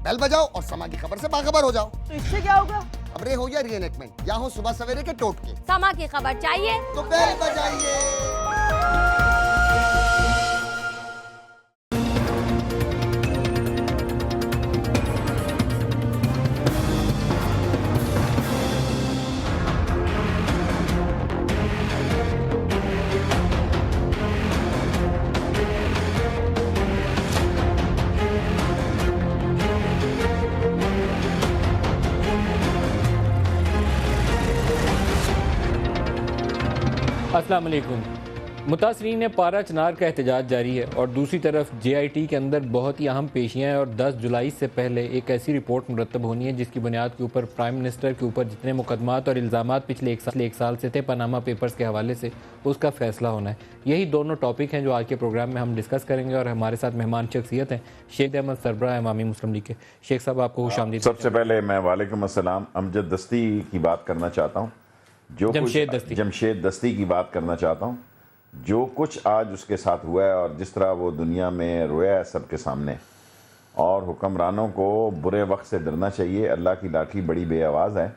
بیل بجاؤ اور سما کی خبر سے باخبر ہو جاؤ. تو اس سے کیا ہوگا؟ خبریں ہو یا ری انیکٹمنٹ یا ہو صبح سویرے کے ٹوٹکے, سما کی خبر چاہیے تو بیل بجائیے. السلام علیکم. متاثرین پارا چنار کا احتجاج جاری ہے اور دوسری طرف جے آئی ٹی کے اندر بہت ہی اہم پیشیاں ہیں اور 10 جولائی سے پہلے ایک ایسی رپورٹ مرتب ہونی ہے جس کی بنیاد کے اوپر پرائم منسٹر کے اوپر جتنے مقدمات اور الزامات پچھلے ایک سال سے تھے پاناما پیپرز کے حوالے سے, اس کا فیصلہ ہونا ہے. یہی دونوں ٹاپک ہیں جو آج کے پروگرام میں ہم ڈسکس کریں گے اور ہمارے ساتھ مہمان شخصیت ہیں شیخ احمد سربراہ عوامی مسلم لیگ کے. شیخ صاحب آپ کو خوش آمدید. سب سے پہلے میں وعلیکم السلام امجد دستی کی بات کرنا چاہتا ہوں, جمشید دستی کی بات کرنا چاہتا ہوں. جو کچھ آج اس کے ساتھ ہوا ہے اور جس طرح وہ دنیا میں رویا ہے سب کے سامنے, اور حکمرانوں کو برے وقت سے ڈرنا چاہیے, اللہ کی لاٹھی بڑی بے آواز ہے.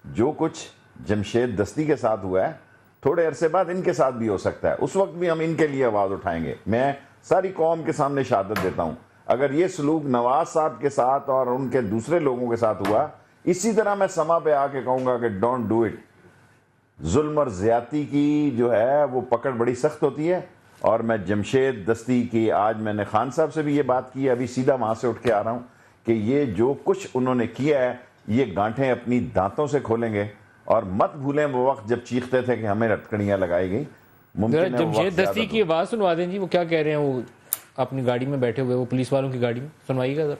جو کچھ جمشید دستی کے ساتھ ہوا ہے تھوڑے عرصے بعد ان کے ساتھ بھی ہو سکتا ہے, اس وقت بھی ہم ان کے لیے آواز اٹھائیں گے. میں ساری قوم کے سامنے شہادت دیتا ہوں, اگر یہ سلوک نواز صاحب کے ساتھ اور ان کے دوسرے لوگوں کے ساتھ ہوا, اسی طرح میں سما پہ آ کے کہوں گا کہ ڈونٹ ڈو اٹ. ظلم اور زیادتی کی جو ہے وہ پکڑ بڑی سخت ہوتی ہے. اور میں جمشید دستی کی, آج میں نے خان صاحب سے بھی یہ بات کی ہے, ابھی سیدھا وہاں سے اٹھ کے آ رہا ہوں, کہ یہ جو کچھ انہوں نے کیا ہے یہ گانٹھیں اپنی دانتوں سے کھولیں گے. اور مت بھولیں وہ وقت جب چیختے تھے کہ ہمیں رٹکڑیاں لگائی گئی. جمشید دستی کی آواز سنوا دیں جی, وہ کیا کہہ رہے ہیں, وہ اپنی گاڑی میں بیٹھے ہوئے, وہ پولیس والوں کی گاڑی میں, سنوائیے گا ذرا.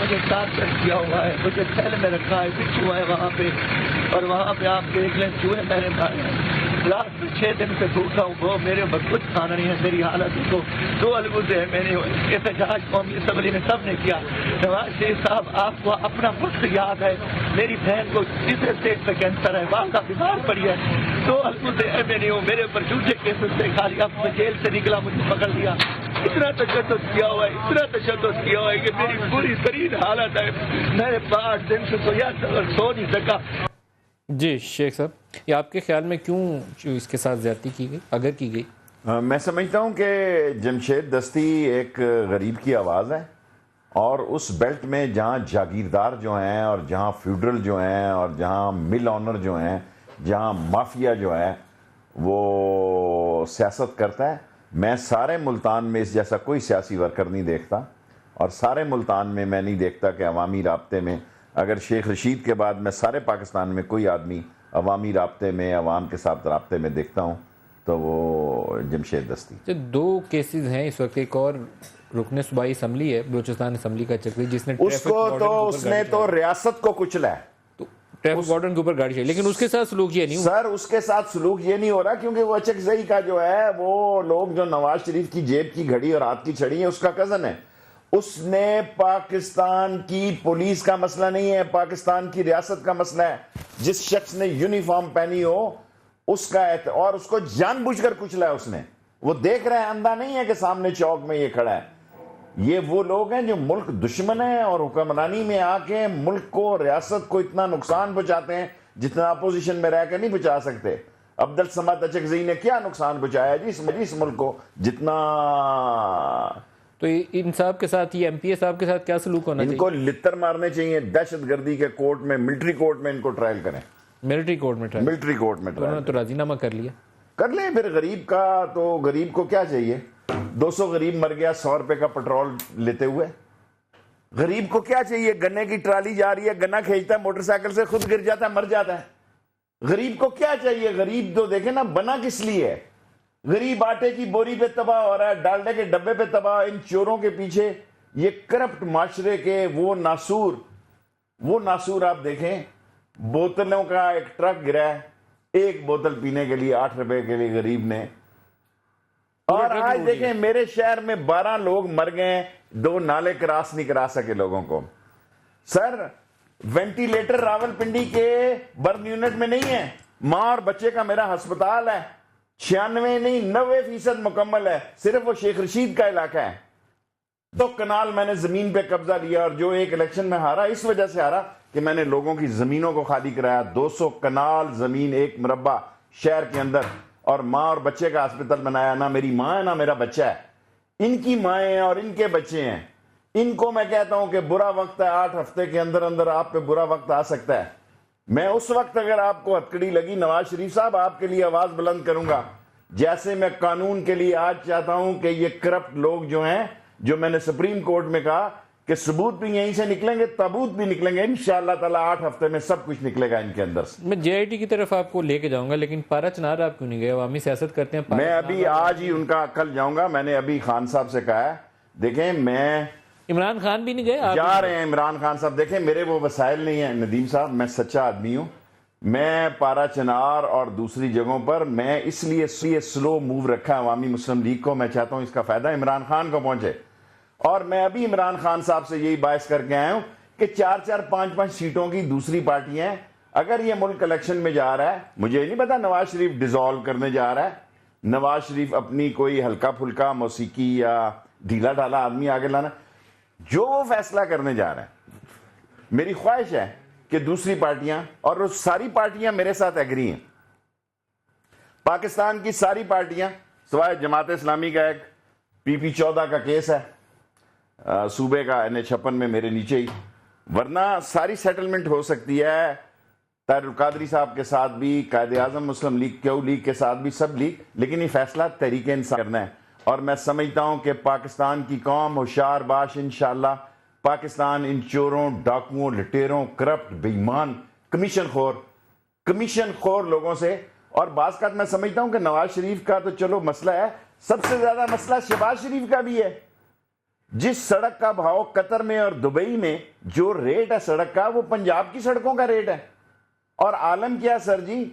مجھے ٹارچر کیا ہوا ہے, مجھے پہلے میں رکھا ہے, پچ ہوا ہے وہاں پہ, اور وہاں پہ آپ دیکھ لیں چوہے میں نے مارے ہیں. رات 6 دن سے بھوکا ہوں, وہ میرے اوپر کچھ کھانا نہیں ہے. میری حالت کو 2 الگوزے ہیں. میں نے احتجاج قومی اسمبلی میں سب نے کیا. نواز شریف صاحب آپ کو اپنا وقت یاد ہے, میری بہن کو تیسرے اسٹیج پہ کینسر ہے, وہاں کا بیمار پڑی ہے. 2 الگوزے ہیں. میں نے میرے اوپر جھوٹے کیسز سے کھا لیا, میں جیل سے نکلا, مجھے پکڑ لیا. اتنا تشدد کیا ہوا ہے, اتنا تشدد کیا ہوا ہے کہ میری بری ترین حالت ہے. میں 8 دن سے سو نہیں سکا. جی شیخ صاحب, یہ آپ کے خیال میں کیوں اس کے ساتھ زیادتی کی گئی, اگر کی گئی؟ میں سمجھتا ہوں کہ جمشید دستی ایک غریب کی آواز ہے, اور اس بیلٹ میں جہاں جاگیردار جو ہیں اور جہاں فیوڈرل جو ہیں اور جہاں مل آنر جو ہیں, جہاں مافیا جو ہے وہ سیاست کرتا ہے. میں سارے ملتان میں اس جیسا کوئی سیاسی ورکر نہیں دیکھتا, اور سارے ملتان میں میں نہیں دیکھتا کہ عوامی رابطے میں, اگر شیخ رشید کے بعد میں سارے پاکستان میں کوئی آدمی عوامی رابطے میں, عوام کے ساتھ رابطے میں دیکھتا ہوں تو وہ جمشید دستی. 2 کیسز ہیں اس وقت. ایک اور رکن صوبائی اسمبلی ہے بلوچستان اسمبلی کا چکری, جس نے اس نے تو ریاست کو کچلا ہے, ٹریفک وارڈن کے اوپر گاڑی چلائی, لیکن اس کے ساتھ سلوک یہ نہیں ہوا. سر اس کے ساتھ سلوک یہ نہیں ہو رہا کیونکہ وہ اچکزئی کا جو ہے, وہ لوگ جو نواز شریف کی جیب کی گھڑی اور ہاتھ کی چھڑی ہے اس کا کزن ہے. اس نے پاکستان کی پولیس کا مسئلہ نہیں ہے, پاکستان کی ریاست کا مسئلہ ہے. جس شخص نے یونیفارم پہنی ہو اس کا, اور اس کو جان بوجھ کر کچلا ہے اس نے. وہ دیکھ رہے ہیں, اندھا نہیں ہے کہ سامنے چوک میں یہ کھڑا ہے. یہ وہ لوگ ہیں جو ملک دشمن ہیں اور حکمرانی میں آ کے ملک کو, ریاست کو اتنا نقصان پہنچاتے ہیں جتنا اپوزیشن میں رہ کے نہیں پہنچا سکتے. عبدالصمد اچکزئی نے کیا نقصان پہنچایا جی اس ملک کو جتنا. تو ان صاحب کے ساتھ, یہ ایم پی اے صاحب کے ساتھ کیا سلوک ہونا چاہیے؟ ان کو لتر مارنے چاہیے, دہشت گردی کے کورٹ میں, ملٹری کورٹ میں ان کو ٹرائل کریں. ملٹری کورٹ میں ٹرائل, ملٹری کورٹ میں انہوں نے تو راضی نامہ کر لیا. کر لیں پھر. غریب کا تو, غریب کو کیا چاہیے, 200 غریب مر گیا 100 روپے کا پیٹرول لیتے ہوئے. غریب کو کیا چاہیے, گنے کی ٹرالی جا رہی ہے, گنا کھینچتا ہے موٹر سائیکل سے, خود گر جاتا ہے, مر جاتا ہے. غریب کو کیا چاہیے, غریب تو دیکھیں نا بنا کس لیے ہے. غریب آٹے کی بوری پہ تباہ ہو رہا ہے, ڈالڈے کے ڈبے پہ تباہ. ان چوروں کے پیچھے, یہ کرپٹ معاشرے کے وہ ناسور آپ دیکھیں, بوتلوں کا ایک ٹرک گرا ہے, 1 بوتل پینے کے لیے 8 روپے کے لیے غریب نے. اور آج دیکھیں میرے شہر میں 12 لوگ مر گئے, 2 نالے کراس نہیں کرا سکے لوگوں کو. سر وینٹیلیٹر راول پنڈی کے برن یونٹ میں نہیں ہے, ماں اور بچے کا میرا ہسپتال ہے, 96 نہیں 90% مکمل ہے، صرف وہ شیخ رشید کا علاقہ ہے. 2 کنال میں نے زمین پہ قبضہ لیا، اور جو ایک الیکشن میں ہارا اس وجہ سے ہارا کہ میں نے لوگوں کی زمینوں کو خالی کرایا. 200 کنال زمین 1 مربع شہر کے اندر، اور ماں اور بچے کا ہاسپٹل بنایا. نہ میری ماں ہے نہ میرا بچہ ہے، ان کی مائیں ہیں اور ان کے بچے ہیں. ان کو میں کہتا ہوں کہ برا وقت ہے، 8 ہفتے کے اندر اندر آپ پہ برا وقت آ سکتا ہے. میں اس وقت اگر آپ کو ہتکڑی لگی نواز شریف صاحب آپ کے لیے آواز بلند کروں گا، جیسے میں قانون کے لیے آج چاہتا ہوں کہ یہ کرپٹ لوگ جو ہیں، جو میں نے سپریم کورٹ میں کہا کہ ثبوت بھی یہیں سے نکلیں گے، تابوت بھی نکلیں گے انشاءاللہ تعالی. 8 ہفتے میں سب کچھ نکلے گا ان کے اندر سے. میں JIT کی طرف آپ کو لے کے جاؤں گا، لیکن پارا چنار آپ کیوں نہیں گئے؟ عوامی سیاست کرتے ہیں. میں ابھی آج ہی ان کا کل جاؤں گا. میں نے ابھی خان صاحب سے کہا ہے، دیکھیں میں عمران خان بھی نہیں گئے؟ جا رہے ہیں عمران خان صاحب. دیکھیں میرے وہ وسائل نہیں ہیں ندیم صاحب، میں سچا آدمی ہوں. میں پارا چنار اور دوسری جگہوں پر میں اس لیے سلو موو رکھا ہے عوامی مسلم لیگ کو. میں چاہتا ہوں اس کا فائدہ عمران خان کو پہنچے. اور میں ابھی عمران خان صاحب سے یہی باعث کر کے آیا ہوں کہ 4-4 5-5 سیٹوں کی دوسری پارٹیاں ہیں. اگر یہ ملک الیکشن میں جا رہا ہے، مجھے نہیں پتا نواز شریف ڈیزالو کرنے جا رہا ہے، نواز شریف اپنی کوئی ہلکا پھلکا موسیقی یا ڈھیلا ڈھالا آدمی آگے لانا، جو وہ فیصلہ کرنے جا رہا ہے. میری خواہش ہے کہ دوسری پارٹیاں، اور وہ ساری پارٹیاں میرے ساتھ ایگری ہیں، پاکستان کی ساری پارٹیاں سوائے جماعت اسلامی کا ایک PP 14 کا کیس ہے صوبے کا NH56 میں میرے نیچے ہی، ورنہ ساری سیٹلمنٹ ہو سکتی ہے. طاہر القادری صاحب کے ساتھ بھی، قائد اعظم مسلم لیگ کیو لیگ کے ساتھ بھی، سب لیگ، لیکن یہ فیصلہ تحریک انصاف کرنا ہے. اور میں سمجھتا ہوں کہ پاکستان کی قوم ہوشیار باش انشاءاللہ. پاکستان ان چوروں، ڈاکوؤں، لٹیروں، کرپٹ، بے ایمان، کمیشن خور لوگوں سے، اور بعض کا میں سمجھتا ہوں کہ نواز شریف کا تو چلو مسئلہ ہے، سب سے زیادہ مسئلہ شہباز شریف کا بھی ہے. جس سڑک کا بھاؤ قطر میں اور دبئی میں جو ریٹ ہے سڑک کا، وہ پنجاب کی سڑکوں کا ریٹ ہے. اور عالم کیا سر جی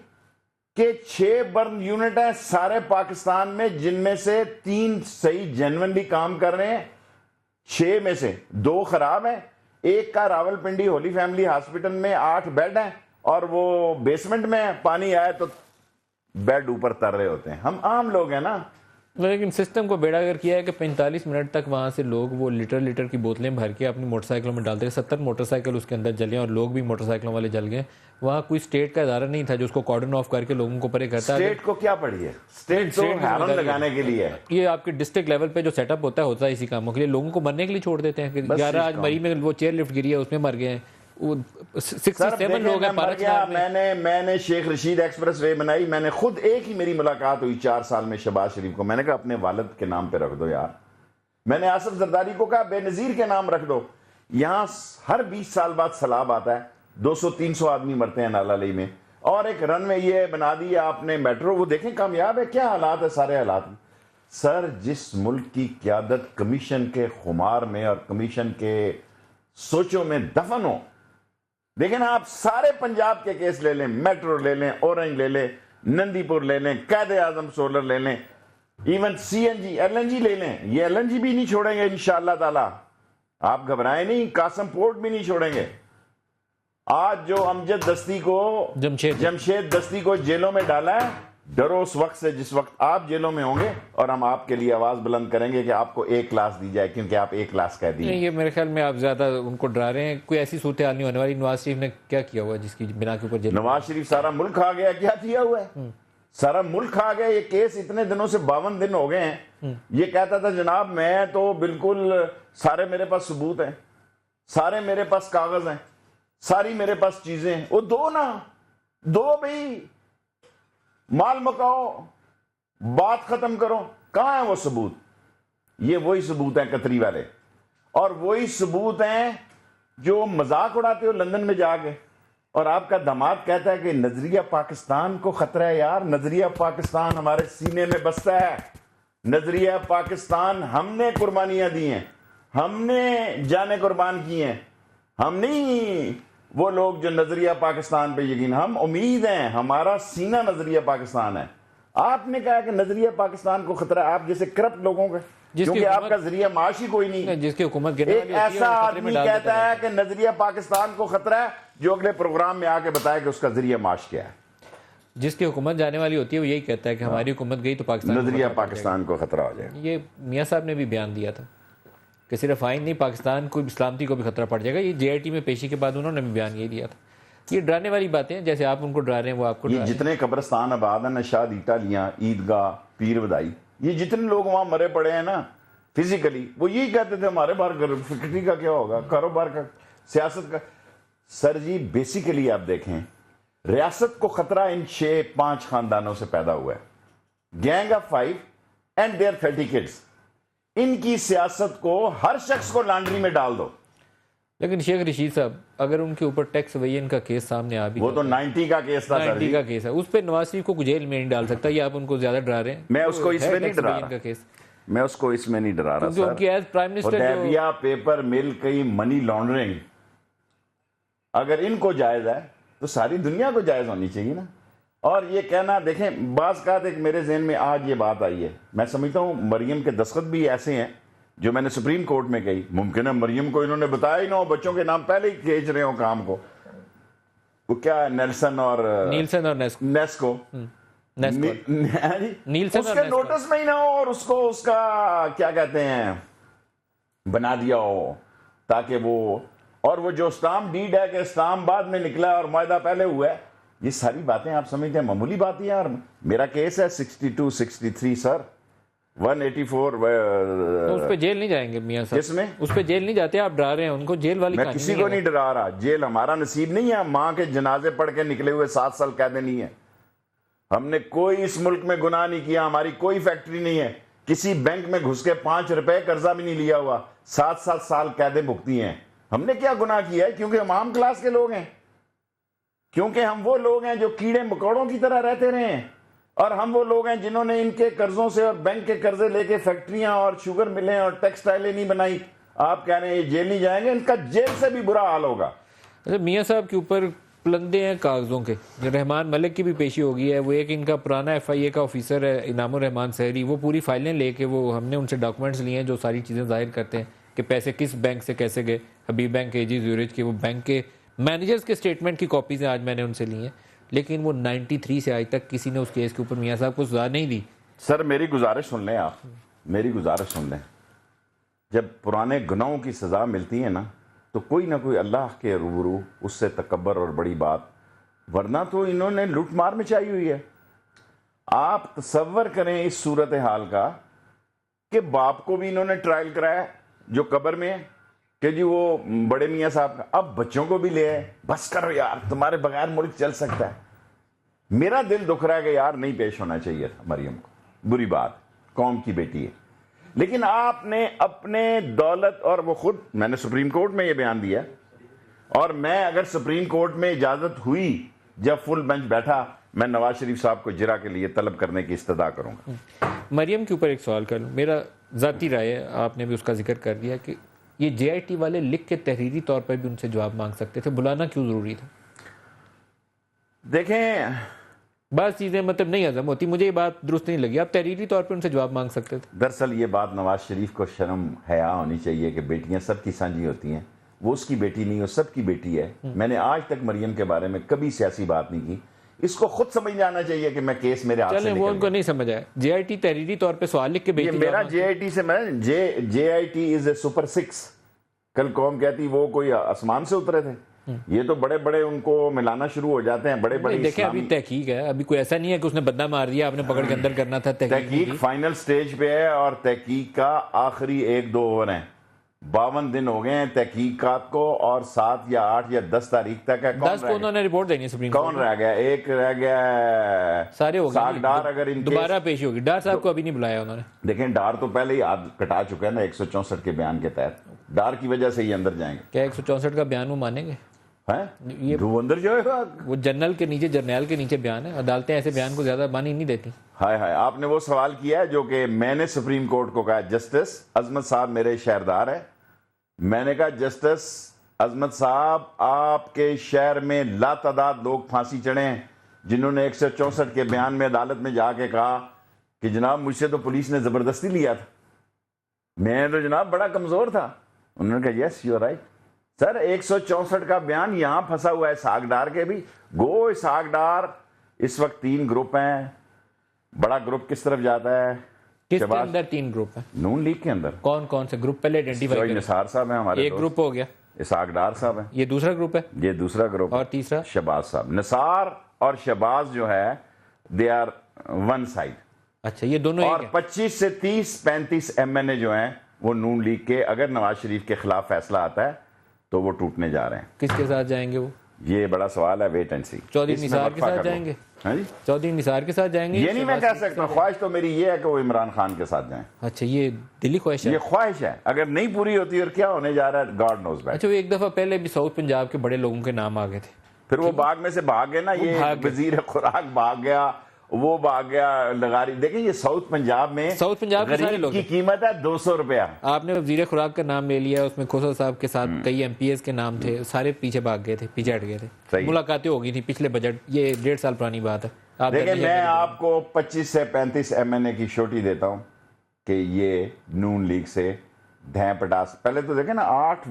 کہ 6 برن یونٹ ہیں سارے پاکستان میں، جن میں سے 3 صحیح جینونلی کام کر رہے ہیں، 6 میں سے 2 خراب ہیں. ایک کا راول پنڈی ہولی فیملی ہاسپٹل میں 8 بیڈ ہیں، اور وہ بیسمنٹ میں پانی آئے تو بیڈ اوپر تر رہے ہوتے ہیں. ہم عام لوگ ہیں نا. لیکن سسٹم کو بیڑا گر کیا ہے کہ 45 منٹ تک وہاں سے لوگ وہ لیٹر کی بوتلیں بھر کے اپنی موٹر سائیکلوں میں ڈالتے ہیں. 70 موٹر سائیکل اس کے اندر جلے اور لوگ بھی موٹر سائیکلوں والے جل گئے. وہاں کوئی اسٹیٹ کا ادارہ نہیں تھا جو اس کو کارڈن آف کر کے لوگوں کو پرے کرتا ہے. اسٹیٹ کو کیا پڑی ہے؟ اسٹیٹ تو ہارن لگانے کے لیے ہے. یہ آپ کے ڈسٹرکٹ لیول پہ جو سیٹ اپ ہوتا ہے اسی کاموں کے لیے. لوگوں کو مرنے کے لیے چھوڑ دیتے ہیں کہ 11 آج مری میں وہ چیئر لفٹ گری ہے اس میں مر گئے ہیں. 67 لوگ ہیں. میں نے شیخ رشید ایکسپریس وے بنائی. میں نے خود ایک ہی میری ملاقات ہوئی 4 سال میں شہباز شریف کو. میں نے کہا اپنے والد کے نام پہ رکھ دو یار. میں نے آصف زرداری کو کہا بے نظیر کے نام رکھ دو. یہاں ہر 20 سال بعد سیلاب آتا ہے، 200-300 آدمی مرتے ہیں نالا لئی میں. اور ایک رن میں یہ بنا دیا آپ نے میٹرو، وہ دیکھیں کامیاب ہے. کیا حالات ہے سارے حالات میں. سر جس ملک کی قیادت کمیشن کے خمار میں اور کمیشن کے سوچوں میں دفن ہو، دیکھیں نا آپ سارے پنجاب کے کیس لے لیں، میٹرو لے لیں، اورنج لے لیں، نندی پور لے لیں، قائد اعظم سولر لے لیں، ایون CNG LNG لے لیں. یہ LNG بھی نہیں چھوڑیں گے انشاءاللہ تعالی، آپ گھبرائیں نہیں. قاسم پورٹ بھی نہیں چھوڑیں گے. آج جو امجد دستی کو، جمشید دستی کو جیلوں میں ڈالا ہے، ڈرو اس وقت سے جس وقت آپ جیلوں میں ہوں گے، اور ہم آپ کے لیے آواز بلند کریں گے کہ آپ کو A کلاس دی جائے، کیونکہ آپ A کلاس کہہ دیے. یہ میرے خیال میں آپ زیادہ ان کو ڈرا رہے ہیں. کوئی ایسی صورتحال نہیں ہونے والی. نواز شریف نے کیا کیا ہوا جس کی بنا کے اوپر نواز شریف سارا ملک کھا گیا. کیا کیا ہوا ہے؟ سارا ملک کھا گیا. یہ کیس اتنے دنوں سے 52 دن ہو گئے ہیں. یہ کہتا تھا جناب میں تو بالکل سارے میرے پاس ثبوت ہیں، سارے میرے پاس کاغذ ہیں، ساری میرے پاس چیزیں ہیں. وہ دو بھائی مال مکاؤ، بات ختم کرو. کہاں ہے وہ ثبوت؟ یہ وہی ثبوت ہیں قطری والے، اور وہی ثبوت ہیں جو مذاق اڑاتے ہو لندن میں جا کے. اور آپ کا داماد کہتا ہے کہ نظریہ پاکستان کو خطرہ ہے. یار نظریہ پاکستان ہمارے سینے میں بستا ہے. نظریہ پاکستان ہم نے قربانیاں دی ہیں، ہم نے جانیں قربان کی ہیں. ہم نہیں وہ لوگ جو نظریہ پاکستان پہ یقین. ہم امید ہیں، ہمارا سینہ نظریہ پاکستان ہے. آپ نے کہا کہ نظریہ پاکستان کو خطرہ ہے. آپ جیسے کرپٹ لوگوں کا، کیونکہ آپ کا ذریعہ معاش ہی کوئی نہیں. جس کی حکومت ایک ایسا آدمی کہتا ہے کہ نظریہ پاکستان کو خطرہ ہے جو اگلے پروگرام میں آ کے بتائے کہ اس کا ذریعہ معاش کیا ہے. جس کی حکومت جانے والی ہوتی ہے وہ یہی کہتا ہے کہ ہماری حکومت گئی تو پاکستان نظریہ پاکستان کو خطرہ ہو جائے. یہ میاں صاحب نے بھی بیان دیا تھا کہ صرف آئین نہیں پاکستان کو سلامتی کو بھی خطرہ پڑ جائے گا. یہ JIT میں پیشی کے بعد انہوں نے بھی بیان یہ دیا تھا. یہ ڈرانے والی باتیں ہیں, جیسے آپ ان کو ڈرا رہے ہیں وہ آپ کو ڈرا یہ رہے ہیں. جتنے قبرستان آباد ہیں نشاد ایٹالیاں عیدگاہ پیر ودائی, یہ جتنے لوگ وہاں مرے پڑے ہیں نا فزیکلی, وہ یہی کہتے تھے ہمارے باہر فیکٹری کا کیا ہوگا, کاروبار کا, سیاست کا. سر جی بیسیکلی آپ دیکھیں ریاست کو خطرہ ان 6-5 خاندانوں سے پیدا ہوا ہے. Gang of 5 and there 30 kids. ان کی سیاست کو ہر شخص کو لانڈری میں ڈال دو. لیکن شیخ رشید صاحب اگر ان کے اوپر ٹیکس ایویژن کا کیس سامنے آ بھی, وہ تو 90 کا کیس تھا سر 90 کا کیس ہے, اس پہ نواز شریف کو جیل میں نہیں ڈال سکتا. یہ آپ ان کو زیادہ ڈرا رہے ہیں. میں اس کو اس میں نہیں ڈرا کا رہا, کیس میں اس کو اس میں نہیں ڈرا رہا کیونکہ ان کی ایز پرائم منسٹر حدیبیہ پیپر مل کی منی لانڈرنگ اگر ان کو جائز ہے تو ساری دنیا کو جائز ہونی چاہیے نا. اور یہ کہنا دیکھیں بعض کا ایک میرے ذہن میں آج یہ بات آئی ہے, میں سمجھتا ہوں مریم کے دستخط بھی ایسے ہیں جو میں نے سپریم کورٹ میں کہی. ممکن ہے مریم کو انہوں نے بتایا ہی نہ ہو, بچوں کے نام پہلے ہی کھینچ رہے ہوں کام کو. وہ کیا نیلسن اور نیسکو اس کے نوٹس میں ہی نہ ہو, اور اس کو اس کا کیا کہتے ہیں بنا دیا ہو تاکہ وہ, اور وہ جو اسٹامپ ڈیڈ ہے کہ اسلام آباد میں نکلا اور معاہدہ پہلے ہوا ہے, یہ ساری باتیں آپ سمجھتے ہیں معمولی بات ہے یار. میرا کیس ہے 62-63 سر 184. اس پہ جیل نہیں جائیں گے میاں صاحب, جس میں اس پہ جیل نہیں جاتے, آپ ڈرا رہے ہیں ان کو. جیل والی میں کسی کو نہیں ڈرا رہا, جیل ہمارا نصیب نہیں ہے. ماں کے جنازے پڑھ کے نکلے ہوئے 7 سال قیدیں نہیں ہیں. ہم نے کوئی اس ملک میں گناہ نہیں کیا, ہماری کوئی فیکٹری نہیں ہے, کسی بینک میں گھس کے 5 روپے قرضہ بھی نہیں لیا ہوا, 7 سال قیدیں بھگتی ہیں. ہم نے کیا گناہ کیا ہے؟ کیونکہ ہم عام کلاس کے لوگ ہیں, کیونکہ ہم وہ لوگ ہیں جو کیڑے مکوڑوں کی طرح رہتے رہے ہیں, اور ہم وہ لوگ ہیں جنہوں نے ان کے قرضوں سے اور بینک کے قرضے لے کے فیکٹریاں اور شوگر ملیں اور ٹیکسٹائلیں نہیں بنائی. آپ کہہ رہے ہیں یہ جیل نہیں جائیں گے, ان کا جیل سے بھی برا حال ہوگا. میاں صاحب کے اوپر پلندے ہیں کاغذوں کے. رحمان ملک کی بھی پیشی ہو گئی ہے, وہ ایک ان کا پرانا FIA کا آفیسر ہے انعام الرحمان سحری, وہ پوری فائلیں لے کے وہ ہم نے ان سے ڈاکومنٹس لیے ہیں جو ساری چیزیں ظاہر کرتے ہیں کہ پیسے کس بینک سے کیسے گئے. حبیب بینک, AG زیورج کے, وہ بینک کے مینیجرز کے سٹیٹمنٹ کی کاپیز ہیں آج میں نے ان سے لی ہیں, لیکن وہ 93 سے آج تک کسی نے اس کیس کے اوپر میاں صاحب کو سزا نہیں دی. سر میری گزارش سن لیں, آپ میری گزارش سن لیں. جب پرانے گناہوں کی سزا ملتی ہے نا تو کوئی نہ کوئی اللہ کے روبرو اس سے تکبر اور بڑی بات, ورنہ تو انہوں نے لوٹ مار مچائی ہوئی ہے. آپ تصور کریں اس صورتحال کا کہ باپ کو بھی انہوں نے ٹرائل کرایا جو قبر میں ہے کہ جی وہ بڑے میاں صاحب کا, اب بچوں کو بھی لے آئے. بس کرو یار, تمہارے بغیر ملک چل سکتا ہے. میرا دل دکھ رہا ہے کہ یار نہیں پیش ہونا چاہیے تھا مریم کو, بری بات, قوم کی بیٹی ہے. لیکن آپ نے اپنے دولت, اور وہ خود میں نے سپریم کورٹ میں یہ بیان دیا, اور میں اگر سپریم کورٹ میں اجازت ہوئی جب فل بینچ بیٹھا میں نواز شریف صاحب کو جرا کے لیے طلب کرنے کی استدعا کروں گا. مریم کے اوپر ایک سوال کر لوں, میرا ذاتی رائے ہے, آپ نے بھی اس کا ذکر کر دیا کہ یہ JIT والے لکھ کے تحریری طور پر بھی ان سے جواب مانگ سکتے تھے, بلانا کیوں ضروری تھا؟ دیکھیں بعض چیزیں مطلب نہیں ہضم ہوتی, مجھے یہ بات درست نہیں لگی, آپ تحریری طور پر ان سے جواب مانگ سکتے تھے. دراصل یہ بات نواز شریف کو شرم حیا ہونی چاہیے کہ بیٹیاں سب کی سانجھی ہوتی ہیں. وہ اس کی بیٹی نہیں, وہ سب کی بیٹی ہے. میں نے آج تک مریم کے بارے میں کبھی سیاسی بات نہیں کی. اس کو خود سمجھ جانا چاہیے کہ میں کیس میرے ہاتھ سے چلیں, وہ ان کو نہیں سمجھ آیا. JIT تحریری طور پہ سوال لکھ کے یہ میرا JIT سے, میں JIT از اے سپر 6. کل قوم کہتی وہ کوئی آسمان سے اترے تھے. یہ تو بڑے بڑے ان کو ملانا شروع ہو جاتے ہیں, بڑے بڑے. دیکھیں ابھی تحقیق ہے, ابھی کوئی ایسا نہیں ہے کہ اس نے بدنہ مار دیا آپ نے پکڑ کے اندر کرنا تھا. تحقیق فائنل سٹیج پہ ہے, اور تحقیق کا آخری 1-2 اوور ہیں. 52 دن ہو گئے ہیں تحقیقات کو, اور 7 یا 8 یا 10 تاریخ تک ہے. 10 کو انہوں نے رپورٹ دینی ہے سپریم کورٹ. کون رہ گیا؟ ایک رہ گیا, سارے ہو گئے. ڈار اگر ان دوبارہ پیشی ہوگی. ڈار صاحب کو ابھی نہیں بلایا انہوں نے. دیکھیں ڈار تو پہلے ہی ہاتھ کٹا چکا ہے نا 164 کے بیان کے تحت. ڈار کی وجہ سے ہی اندر جائیں گے. کیا 164 کا بیان وہ مانیں گے؟ یہ اندر جو ہے وہ جنرل کے نیچے, جرنیل کے نیچے بیان ہے. عدالتیں ایسے بیان کو زیادہ مانی نہیں دیتی. ہائے ہائے, آپ نے وہ سوال کیا ہے جو کہ میں نے سپریم کورٹ کو کہا. جسٹس عظمت صاحب میرے شہردار ہیں. میں نے کہا جسٹس عظمت صاحب آپ کے شہر میں لا تعداد لوگ پھانسی چڑھے ہیں جنہوں نے 164 کے بیان میں عدالت میں جا کے کہا کہ جناب مجھ سے تو پولیس نے زبردستی لیا تھا, میں تو جناب بڑا کمزور تھا. انہوں نے کہا یس یو آر رائٹ. سر 164 کا بیان یہاں پھنسا ہوا ہے اسحاق ڈار کے بھی. گو اسحاق ڈار اس وقت 3 گروپ ہیں. بڑا گروپ کس طرف جاتا ہے؟ کس کے اندر 3 گروپ ہیں؟ نون لیگ کے اندر. کون کون سے گروپ پہلے آئیڈینٹیفائی کریں. نثار صاحب ہیں ہمارے. ایک گروپ ہو گیا. اسحاق ڈار صاحب ہیں. یہ دوسرا گروپ ہے. یہ دوسرا گروپ. اور تیسرا شہباز صاحب. نثار اور شہباز جو ہے دے آر ون سائڈ. اچھا یہ دونوں اور 25 سے 30-35 MNA جو ہیں وہ نون لیگ کے. اگر نواز شریف کے خلاف فیصلہ آتا ہے تو وہ ٹوٹنے جا رہے ہیں. کس کے ساتھ جائیں گے وہ؟ یہ بڑا سوال ہے, ویٹ اینڈ سی. چودھری نثار کے ساتھ جائیں گے. ہاں جی, چودھری نثار کے ساتھ جائیں گے. یہ نہیں میں کہہ سکتا. خواہش تو میری یہ ہے کہ وہ عمران خان کے ساتھ جائیں. اچھا یہ دلی خواہش ہے. یہ خواہش ہے, اگر نہیں پوری ہوتی اور کیا ہونے جا رہا ہے گاڈ نوز بیسٹ. اچھا وہ ایک دفعہ پہلے بھی ساؤتھ پنجاب کے بڑے لوگوں کے نام آ گئے تھے, پھر وہ باغ میں سے بھاگ گئے نا. یہ وزیر خوراک بھاگ گیا, وہ بھاگ گیا لغاری. دیکھیں یہ ساؤتھ پنجاب میں غریب کی قیمت ہے 200 روپیہ. آپ نے وزیر خوراک کا نام لے لیا, اس میں کھوسا صاحب کے ساتھ کئی MPs کے نام تھے, سارے پیچھے بھاگ گئے تھے, پیچھے ہٹ گئے تھے. ملاقاتیں ہو گئی تھی پچھلے بجٹ, یہ 1.5 سال پرانی بات ہے. دیکھیں میں آپ کو 25 سے 35 MNA کی شوٹی دیتا ہوں کہ یہ نون لیگ سے دھیں پٹاس. پہلے تو دیکھیں نا 8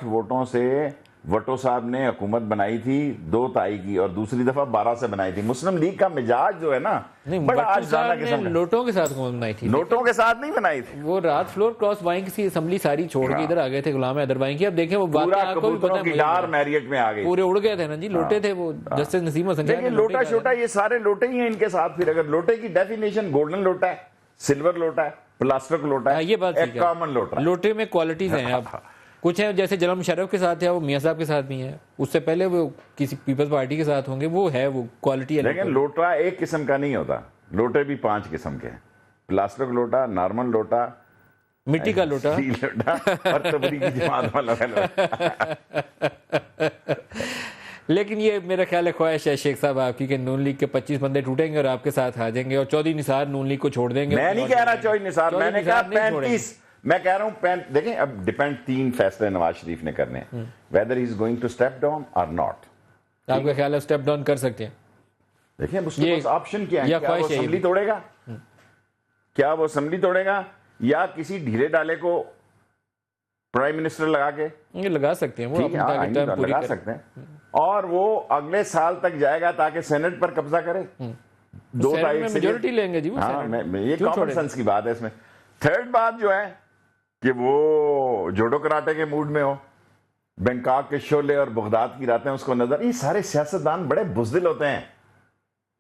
ووٹوں سے وٹو صاحب نے حکومت بنائی تھی 2 تائی کی, اور دوسری دفعہ 12 سے بنائی تھی. مسلم لیگ کا مزاج جو ہے نا بڑا آجزانہ قسم کا. نوٹوں کے ساتھ حکومت بنائی تھی. نوٹوں کے ساتھ نہیں بنائی تھی. وہ رات فلور کراس وائن کی اسمبلی ساری چھوڑ کے ادھر آ گئے تھے غلام حیدر وائن کی. اب دیکھیں وہ پورا کبوتروں کی ڈار میریٹ میں آ گئی, پورے اڑ گئے تھے نا جی, لوٹے تھے وہ. جسٹس نسیم حسن دیکھیں لوٹا شوٹا یہ سارے لوٹے ہی ہیں ان کے ساتھ. پھر اگر لوٹے کی ڈیفینیشن گولڈن لوٹا ہے, سلور لوٹا ہے, پلاسٹک لوٹا ہے, یہ بات ایک کامن لوٹا. لوٹے میں کوالٹیز ہیں. اب کچھ ہیں جیسے جنرل مشرف کے ساتھ ہے, وہ میاں صاحب کے ساتھ بھی ہیں, اس سے پہلے وہ کسی پیپلز پارٹی کے ساتھ ہوں گے. وہ ہے وہ کوالٹی ہے. لیکن لوٹا ایک قسم کا نہیں ہوتا, لوٹے بھی 5 قسم کے ہیں. پلاسٹک لوٹا, نارمل لوٹا, مٹی کا لوٹا اور تبری کی جماعت والا لوٹا. لیکن یہ میرا خیال ہے خواہش ہے شیخ صاحب آپ کی کہ نون لیگ کے 25 بندے ٹوٹیں گے اور آپ کے ساتھ آ جائیں گے, اور چودھری نثار نون لیگ کو چھوڑ دیں گے. میں نہیں کہہ رہا چودھری نثار, میں نے کہا 35. میں کہہ رہا ہوں دیکھیں اب ڈیپینڈ 3 فیصلے نواز شریف نے کرنے ہیں, whether he is going to step down or not. آپ کا خیال ہے اسٹیپ ڈاؤن کر سکتے ہیں؟ دیکھیں اس کے پاس آپشن کیا ہے. کیا وہ اسمبلی توڑے گا, کیا وہ اسمبلی توڑے گا, یا کسی ڈھیلے ڈالے کو پرائم منسٹر لگا کے یہ لگا سکتے ہیں, وہ لگا سکتے ہیں, اور وہ اگلے سال تک جائے گا تاکہ سینٹ پر قبضہ کرے. 2 تاریخ سے میجورٹی لیں گے جی. یہ کامن سینس کی بات ہے اس میں. تھرڈ بات جو ہے کہ وہ جوڈو کراٹے کے موڈ میں ہو, بینکاک کے شعلے اور بغداد کی راتیں اس کو نظر. یہ سارے سیاستدان بڑے بزدل ہوتے ہیں,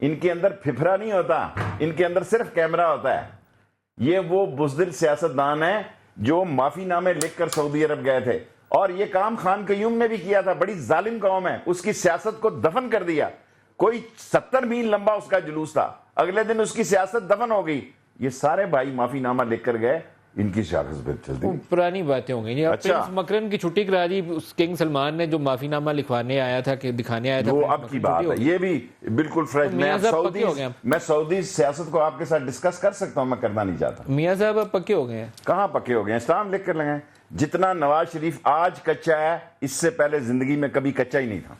ان کے اندر پھپھرا نہیں ہوتا, ان کے اندر صرف کیمرہ ہوتا ہے. یہ وہ بزدل سیاستدان ہیں جو معافی نامے لکھ کر سعودی عرب گئے تھے, اور یہ کام خان قیوم نے بھی کیا تھا. بڑی ظالم قوم ہے, اس کی سیاست کو دفن کر دیا. کوئی 70 میل لمبا اس کا جلوس تھا, اگلے دن اس کی سیاست دفن ہو گئی. یہ سارے بھائی معافی نامہ لکھ کر گئے, ان کی سیاست چلتی. پرانی باتیں ہوں گی. پرنس مکرن کی چھٹی کرا دی کنگ سلمان نے, جو معافی نامہ لکھوانے آیا تھا کہ دکھانے آیا تھا, وہ اب کی بات ہے. یہ بھی بالکل فریش. میں سعودی سیاست کو آپ کے ساتھ ڈسکس کر سکتا ہوں, میں کرنا نہیں چاہتا. میاں صاحب اب پکے ہو گئے ہیں. کہاں پکے ہو گئے ہیں, اسلام لکھ کر لگے. جتنا نواز شریف آج کچا ہے, اس سے پہلے زندگی میں کبھی کچا ہی نہیں تھا.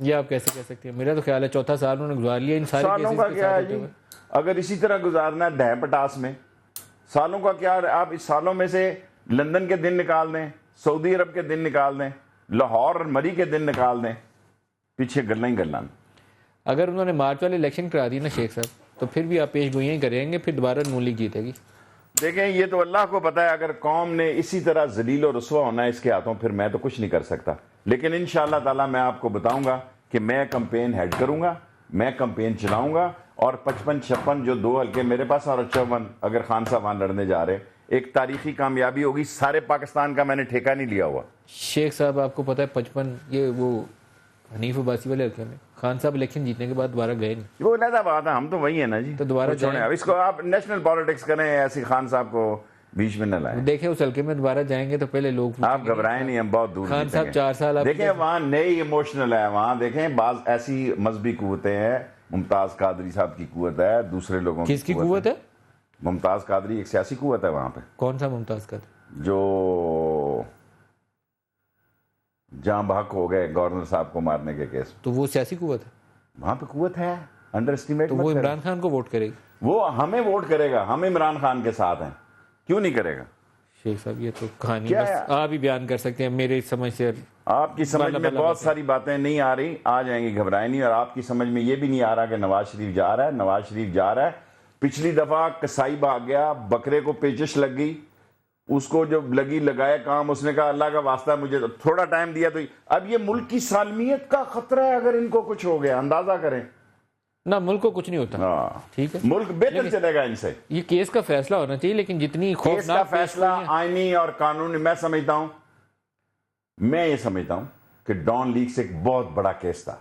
یہ آپ کیسے کہہ سکتے ہیں؟ میرا تو خیال ہے 4 سال انہوں نے گزار لیا. ان سالوں کا کیا ہے جی, اگر اسی طرح گزارنا ہے دہ پٹاس میں, سالوں کا کیا ہے. آپ اس سالوں میں سے لندن کے دن نکال دیں, سعودی عرب کے دن نکال دیں, لاہور اور مری کے دن نکال دیں, پیچھے گلنا ہی گلنا. اگر انہوں نے مارچ والے الیکشن کرا دی نا شیخ صاحب, تو پھر بھی آپ پیش گوئیاں کریں گے, پھر دوبارہ نون لیگ جیتے گی. دیکھیں یہ تو اللہ کو پتہ ہے. اگر قوم نے اسی طرح ذلیل و رسوا ہونا ہے اس کے ہاتھوں, پھر میں تو کچھ نہیں کر سکتا. لیکن انشاءاللہ تعالی میں آپ کو بتاؤں گا کہ میں کمپین ہیڈ کروں گا, میں کمپین چلاؤں گا, اور 55-56 جو 2 حلقے میرے پاس اور 54 اگر خان صاحب وہاں لڑنے جا رہے, ایک تاریخی کامیابی ہوگی. سارے پاکستان کا میں نے ٹھیکہ نہیں لیا ہوا. شیخ صاحب آپ کو پتہ ہے 55 یہ وہ حنیف عباسی والے حلقے میں خان صاحب الیکشن جیتنے کے بعد دوبارہ گئے نہیں. وہ علیحدہ بات ہے, ہم تو وہی ہیں نا جی. تو دوبارہ چھوڑیں اب اس کو, آپ نیشنل پالیٹکس کریں, ایسی خان صاحب کو بیچ میں نہ لائیں. دیکھیں اس حلقے میں دوبارہ جائیں گے تو پہلے لوگ, آپ گھبرائیں نہیں, ہم بہت دور. خان صاحب 4 سال دیکھیں وہاں نئی ایموشنل ہے. وہاں دیکھیں بعض ایسی مذہبی قوتیں ہیں, ممتاز قادری صاحب کی قوت ہے, دوسرے لوگوں کس کی قوت ہے؟ ممتاز قادری ایک سیاسی قوت ہے وہاں پہ. کون سا ممتاز قادری؟ جو جہاں بحق ہو گئے گورنر صاحب کو مارنے کے کیس. تو وہ سیاسی قوت ہے وہاں پہ, قوت ہے, انڈر اسٹیمیٹ. تو وہ عمران خان کو ووٹ کرے گی. وہ ہمیں ووٹ کرے گا, ہم عمران خان کے ساتھ ہیں, کیوں نہیں کرے گا؟ شیخ صاحب یہ تو کہانی بس آپ ہی بیان کر سکتے ہیں, میرے سمجھ سے آپ کی سمجھ میں بہت ساری باتیں نہیں آ رہی، آ جائیں گی، گھبرائیں نہیں. اور آپ کی سمجھ میں یہ بھی نہیں آ رہا کہ نواز شریف جا رہا ہے. نواز شریف جا رہا ہے. پچھلی دفعہ کسائی بھاگ گیا، بکرے کو پیچش لگ گئی، اس کو جو لگایا کام، اس نے کہا اللہ کا واسطہ مجھے تھوڑا ٹائم دیا. تو اب یہ ملک کی سالمیت کا خطرہ ہے اگر ان کو کچھ ہو گیا. اندازہ کریں. نہ ملک کو کچھ نہیں ہوتا. ٹھیک ہے، ملک بہتر چلے گا ان سے. یہ کیس کا فیصلہ ہونا چاہیے، لیکن جتنی کیس کا فیصلہ آئینی اور قانونی، میں یہ سمجھتا ہوں کہ ڈان لیکس ایک بہت بڑا کیس تھا.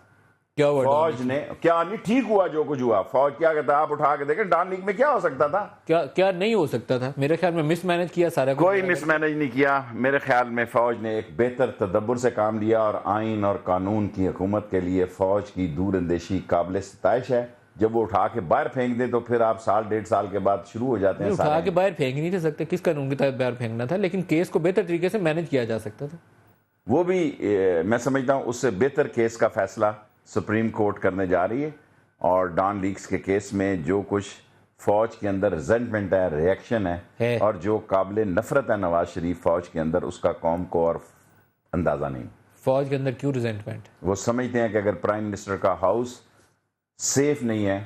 کیا ہوا فوج نے کیا نہیں ٹھیک ہوا جو کچھ ہوا. فوج کیا کہتا ہے، آپ اٹھا کے دیکھیں ڈان لیک میں کیا ہو سکتا تھا، کیا نہیں ہو سکتا تھا. میرے خیال میں مس مینج کیا سارا. کوئی مس مینج نہیں کیا. میرے خیال میں فوج نے ایک بہتر تدبر سے کام لیا، اور آئین اور قانون کی حکومت کے لیے فوج کی دور اندیشی قابل ستائش ہے. جب وہ اٹھا کے باہر پھینک دیں تو پھر آپ سال ڈیڑھ سال کے بعد شروع ہو جاتے ہیں. اٹھا کے باہر پھینک نہیں سکتے، کس قانون کے تحت باہر پھینکنا تھا، لیکن کیس کو بہتر طریقے سے مینج کیا جا سکتا تھا. وہ بھی میں سمجھتا ہوں اس سے بہتر کیس کا فیصلہ سپریم کورٹ کرنے جا رہی ہے. اور ڈان لیکس کے کیس میں جو کچھ فوج کے اندر ریزنٹمنٹ ہے، ریئیکشن ہے، اور جو قابل نفرت ہے نواز شریف فوج کے اندر، اس کا قوم کو اور اندازہ نہیں. فوج کے اندر کیوں ریزنٹمنٹ؟ وہ سمجھتے ہیں کہ اگر پرائم منسٹر کا ہاؤس سیف نہیں ہے،